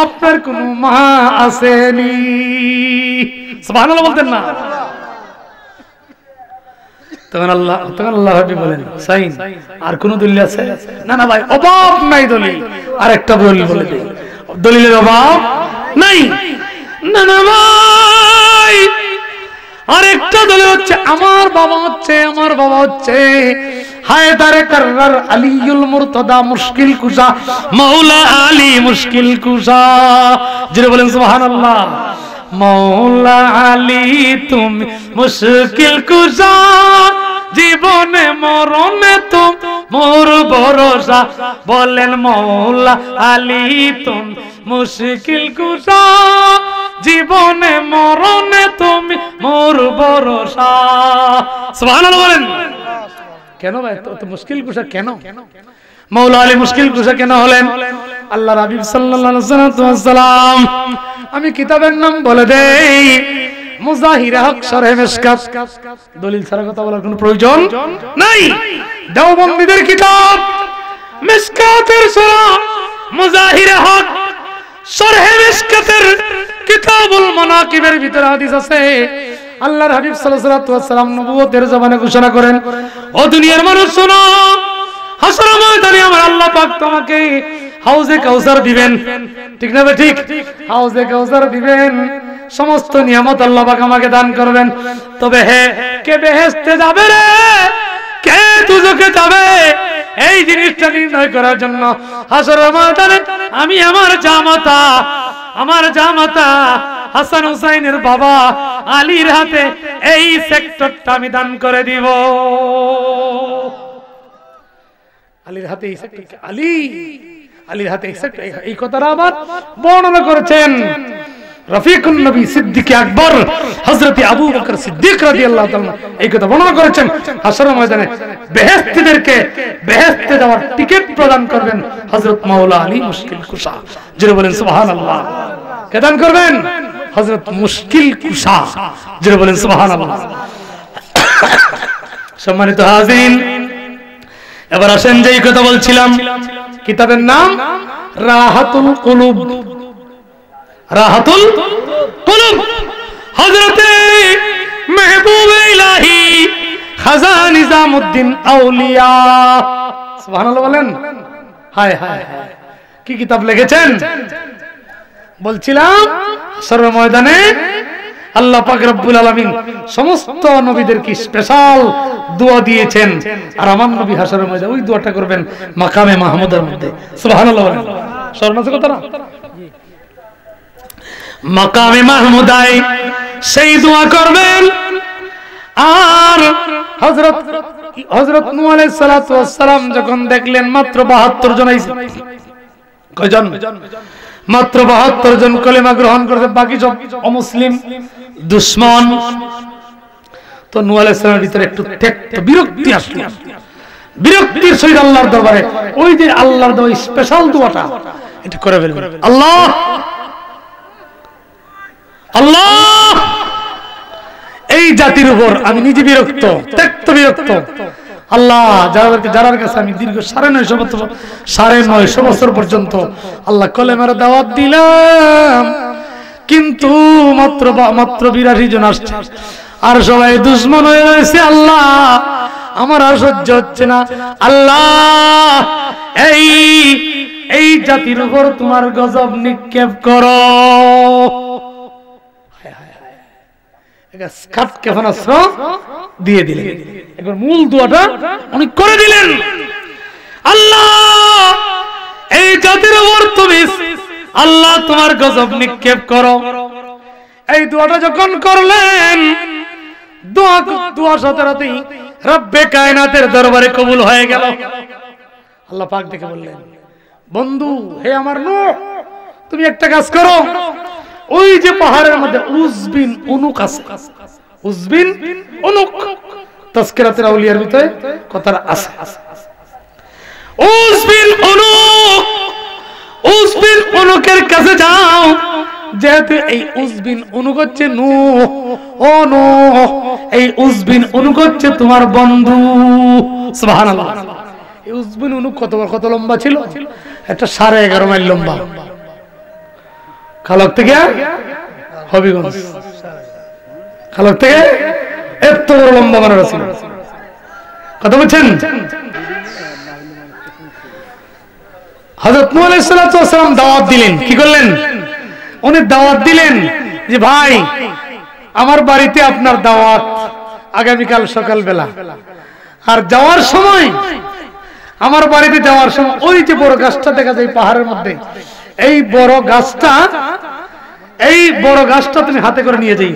[SPEAKER 1] আপনার কোন মা আসেনি? সুবহানাল্লাহ বলতেন না? তখন আল্লাহ হাবিব বলেন হুসাইন আর কোন দলিল আছে? না না ভাই অভাব নাই দলিল। আরেকটা দলিল বলে দেই, দলিলের অভাব নাই। না না ভাই আরেকটা দলিল হচ্ছে আমার বাবা হচ্ছে হায়দারে কাররার আলিউল মুরতাদা মুশকিল কুশা, মাওলা আলী মুশকিল কুশা। যিনি বলেন সুবহানাল্লাহ। মাওলা আলী তুমি মুশকিল কুশা, জীবনে মরণে তুমি মোর ভরসা। বলেন মাওলা আলী তুমি মুশকিল কুশা, জীবনে মরণে তুমি মোর ভরসা। সুবহানাল্লাহ বলেন। কেন ভাই তো মুশকিল কুশা কেন? মাওলা আলী মুশকিল কুশা কেন হলেন? আল্লাহর হাবিব সাল্লাল্লাহু আলাইহি ওয়াসাল্লাম, আমি কিতাবের নাম বলে দেই, মুজাহিরে হক শরহে মিশকাত। দলিল ছাড়া কথা বলার কোনো প্রয়োজন নাই। দেওবন্দীদের কিতাব মিশকাতের সূরা মুজাহিরে হক শরহে মিশকাতের কিতাবুল মানাকিবের ভিতরে হাদিস আছে। আল্লাহর হাবিব সাল্লাল্লাহু আলাইহি ওয়াসাল্লাম নবুয়তের জবানে ঘোষণা করেন, ও দুনিয়ার মানুষ শোনো, হাসরের ময়দানে আমার আল্লাহ পাক তোমাকে হাউজে কাউসার দিবেন। ঠিক না ভাই? ঠিক, হাউজে কাউসার দিবেন, সমস্ত নিয়ামত আল্লাহ পাক আমাকে দান করবেন। তবে হে কে বেহেশতে যাবে রে, কে দুজকে যাবে, এই জিনিসটা নির্ণয় করার জন্য হাসরের ময়দানে আমি আমার জামাতা হাসান হুসাইনের বাবা আলীর হাতে এই সেক্টরটা আমি দান করে দিব। আলীর হাতে এই সেক্টর, আলীর হাতে এই সেক্টর, এই কথাটা আবার বর্ণনা করেছেন রফিকুন নবী সিদ্দিক আকবর হযরত আবু বকর সিদ্দিক রাদিয়াল্লাহু তাআলা। এই কথা বর্ণনা করেছেন হাসরের ময়দানে বেহেশতীদেরকে বেহেশতে যাওয়ার টিকিট প্রদান করবেন হযরত মাওলা আলী মুশকিল কুশা। যিনি বলেন সুবহানাল্লাহ। কে দান করবেন? হযরত মুশকিল কুশা। যিনি বলেন সুবহানাল্লাহ। সম্মানিত হাজিরিন, এবার আসেন যেই কথা বলছিলাম, কিতাবের নাম রাহাতুল কুলুব। রাহাতুল কুলুব হযরতে মেহবুবে ইলাহি খাজা নিজামউদ্দিন আউলিয়া। সুবহানাল্লাহ বলেন। হায় হায় হায় কি কিতাব লিখেছেন? বলছিলাম হাসরের ময়দানে আল্লাহ পাক রব্বুল আলামিন সমস্ত নবীদেরকে স্পেশাল দোয়া দিয়েছেন, আর আমার নবী হাসরের ময়দানে ওই দোয়াটা করবেন মাকামে মাহমুদের মধ্যে। সুবহানাল্লাহ বলেন। স্মরণ আছে কথা না? মাকামে মাহমুদায় সেই দোয়া করবেন। আর হযরত নূহ আলাইহিস সালাতু ওয়াস সালাম যখন দেখলেন মাত্র 72 জন আইছে, কয়জন? মাত্র 72 জন কলিমা গ্রহণ করেছে, বাকি সব অমুসলিম দুশমন। তো নূহ আলাইহিস সালামের ভিতরে একটু বিরক্তি আসলো। বিরক্তির সহিত আল্লাহর দরবারে ওই যে আল্লাহর দেওয়া স্পেশাল দোয়াটা এটা করে ফেলবেন। আল্লাহ আল্লাহ এই জাতির উপর আমি নিজে বিরক্ত, বিরক্ত। আল্লাহ যারার কাছে আমি দীর্ঘ 950 বছর পর্যন্ত আল্লাহ কলেমার দাওয়াত দিলাম, কিন্তু মাত্র 82 জন আসছে, আর সবাই দুশমন হয়ে রয়েছে। আল্লাহ আমার আর সহ্য হচ্ছে না, আল্লাহ এই জাতির উপর তোমার গজব নিক্ষেপ করো। দিয়ে দিলেন, একবার মূল দোয়াটা উনি করে দিলেন, আল্লাহ এই জাতির উপর তুমি আল্লাহ তোমার গজব নিক্ষেপ করো। এই দোয়াটা যখন করলেন, দোয়া সাথে সাথেই রব্বে কায়নাতের দরবারে কবুল হয়ে গেল। আল্লাহ পাক ডেকে বললেন, বন্ধু হে আমার নূহ, তুমি একটা কাজ করো, ওই যে পাহাড়ের মধ্যে উজবিন উনুক আছে, উজবিন উনুক তাজকিরাতুল আউলিয়ার ভিতরে কথাটা আছে, উজবিন উনুক, উজবিন উনুকের কাছে যাও। যেহেতু এই উজবিন উনুক হচ্ছে নূহ, ও নূহ এই উজবিন উনুক হচ্ছে তোমার বন্ধু। সুবহানাল্লাহ। এই উজবিন উনুক কত লম্বা ছিল? একটা 11.5 মাইল লম্বা, খালক থেকে হবিগঞ্জ, খালক থেকে এত বড় লম্বা বানানো ছিল। কথা বলছেন? হযরত নূহ আলাইহিস সালাম দাওয়াত দিলেন, কি করলেন? উনি দাওয়াত দিলেন যে ভাই আমার বাড়িতে আপনার দাওয়াত আগামীকাল সকালবেলা, আর যাওয়ার সময় আমার বাড়িতে যাওয়ার সময় ওই যে বড় গাছটা দেখা যায় পাহাড়ের মধ্যে, এই বড় গাছটা তুমি হাতে করে নিয়ে যাই।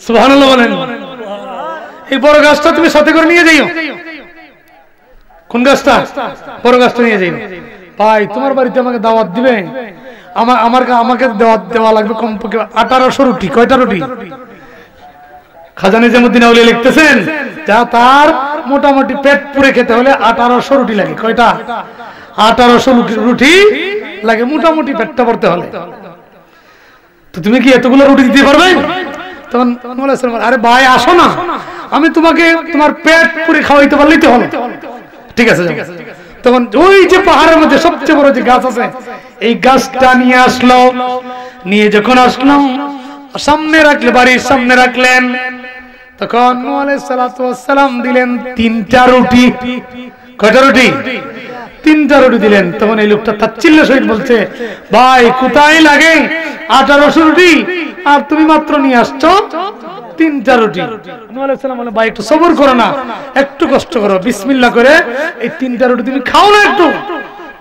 [SPEAKER 1] সুবহানাল্লাহ বলেন। এই বড় গাছটা তুমি সাথে করে নিয়ে যাইও। কোন গাছটা? বড় গাছটা নিয়ে যাইও। ভাই তোমার বাড়িতে আমাকে দাওয়াত দিবে, আমাকে দাওয়াত দেওয়া লাগবে কমপক্ষে 1800 রুটি। কয়টা রুটি? খাজা নিজামুদ্দিন আউলিয়া লিখতেছেন যা তার মোটামুটি পেট পুরে খেতে হলে 1800 রুটি লাগে। কয়টা? 1800 রুটি লাগে মোটামুটি পেটটা ভরতে হলে। তো তুমি কি এতগুলো রুটি দিতে পারবে? তখন আরে ভাই আসো না, আমি তোমাকে তোমার পেট পুরে খাওয়াইতে পারলেই তো হলো। ঠিক আছে। তখন ওই যে পাহাড়ের মধ্যে সবচেয়ে বড় যে গাছ আছে, এই গাছটা নিয়ে আসলো। নিয়ে যখন আসলো সামনে রাখলে, বাড়ির সামনে রাখলেন, তখন নূহ আলাইহিস সালাম দিলেন 3টা রুটি। কয়টা রুটি? 3টা রুটি দিলেন। তখন এই লোকটা তাচ্ছিল্যের সহিত বলছে, ভাই কোথায় লাগে 1800 রুটি, আর তুমি মাত্র নিয়ে আসছো 3টা রুটি। নূহ আলাইহিস সালাম বলে, ভাই একটু সবর করো না, একটু কষ্ট করো, বিসমিল্লাহ করে এই 3টা রুটি তুমি খাও না একটু।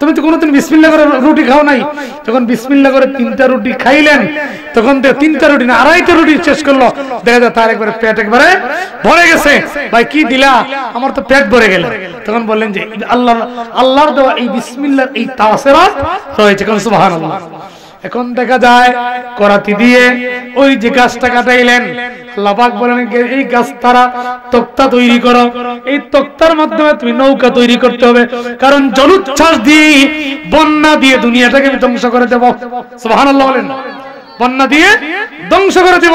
[SPEAKER 1] তুমি তো কোনোদিন বিসমিল্লাহ করে রুটি খাও নাই। যখন বিসমিল্লাহ করে 3টা রুটি খাইলেন, তখন 3টা রুটি না 2.5টা রুটি শেষ করলো। দেখা যায় তার একবারে পেট একবারে ভরে গেছে। ভাই কি দিলা? আমার তো পেট ভরে গেল। তখন বললেন যে আল্লাহর দেওয়া এই বিসমিল্লাহর এই তাসিরাত রয়েছে। কোন সুবহানাল্লাহ। এখন দেখা যায় করাতি দিয়ে ওই যে গাছটা কাটাইলেন, আল্লাহ পাক বলেন এই গাছ তারা তক্তা তৈরি করো, এই তক্তার মাধ্যমে তুমি নৌকা তৈরি করতে হবে, কারণ জলোচ্ছ্বাস দিয়ে বন্যা দিয়ে দুনিয়াটাকে আমি ধ্বংস করে দেব। সুবহানাল্লাহ বলেন। বন্যা দিয়ে ধ্বংস করে দেব।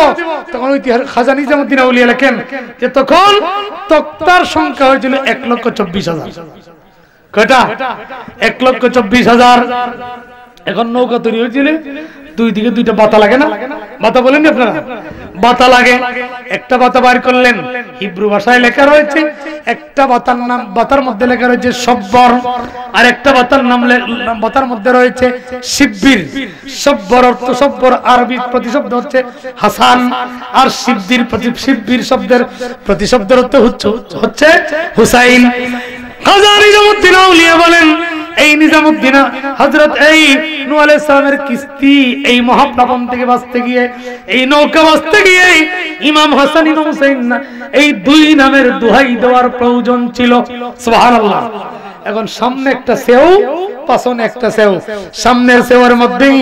[SPEAKER 1] তখন ওই খাজা নিজামুদ্দিন আউলিয়া লেখেন যে তখন তক্তার সংখ্যা হয়েছিল 1,24,000। কয়টা? 1,24,000। এখন নৌকা তৈরি হয়েছিল, দুই দিকে 2টা বাতা লাগে না? বাতা বলেন আপনারা? বাতা লাগে। একটা বাতা বার করলেন, হিব্রু ভাষায় লেখা রয়েছে, একটা বাতার নাম, বাতার মধ্যে লেখা রয়েছে সব্বর, আর একটা বাতার নাম বাতার মধ্যে রয়েছে শিব্বির। সব্বর অর্থ, সব্বর আরবি প্রতিশব্দ হচ্ছে হাসান, আর শিব্বির শব্দের প্রতিশব্দের অর্থ হচ্ছে হুসাইন। খাজা নিজামুদ্দিন আউলিয়া বলেন এই নিজামুদ্দিন হযরত এই নূহ আলাইহিস সালামের কিস্তি এই মহাপ্লাবন থেকে বাঁচতে গিয়ে, এই নৌকা বাঁচতে গিয়ে ইমাম হাসান ইমাম হুসাইন এই 2 নামের দোহাই দেওয়ার প্রয়োজন ছিল। সুবহানাল্লাহ। এখন সামনে একটা সেও, পাশনে একটা সেও। সামনের সেওয়ার মধ্যেই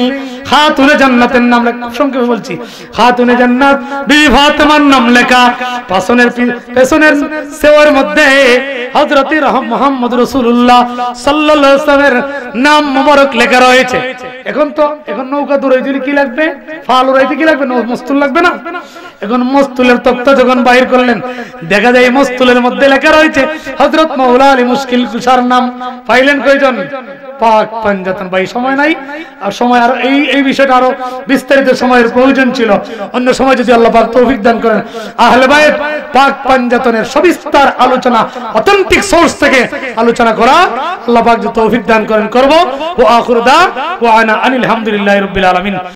[SPEAKER 1] খাতুনে জান্নাতের নাম লেখা, সংক্ষেপে বলছি, খাতুনে জান্নাত বিবি ফাতেমার নাম লেখা। পেছনের সেওয়ার মধ্যে হযরতে মুহাম্মদ রাসূলুল্লাহ সাল্লাল্লাহু আলাইহি ওয়াসাল্লামের নাম মোবারক লেখা রয়েছে। এখন নৌকা দৌড়াইতে কি লাগবে? ফাল উড়াইতে কি লাগবে? মস্তুল লাগবে না? এখন মস্তুলের তক্তা যখন বাহির করলেন, দেখা যায় মস্তুলের মধ্যে লেখা রয়েছে হযরত মাওলা আলী মুশকিল কুশার নাম। পাইলেন কয়জন? পাক পাঞ্জাতন। ভাই সময় নাই, আর সময় আর এই বিষয়টা আরো বিস্তারিত সময়ের প্রয়োজন ছিল, অন্য সময় যদি আল্লাহ পাক তৌফিক দান করেন আহলে বাইত পাক পাঞ্জাতনের সবিস্তার আলোচনা অথেন্টিক সোর্স থেকে আলোচনা করা আল্লাহ পাক যদি তৌফিক দান করেন করব। ওয়া আখিরু দাওয়ানা আনিল হামদুলিল্লাহি রাব্বিল আলামিন।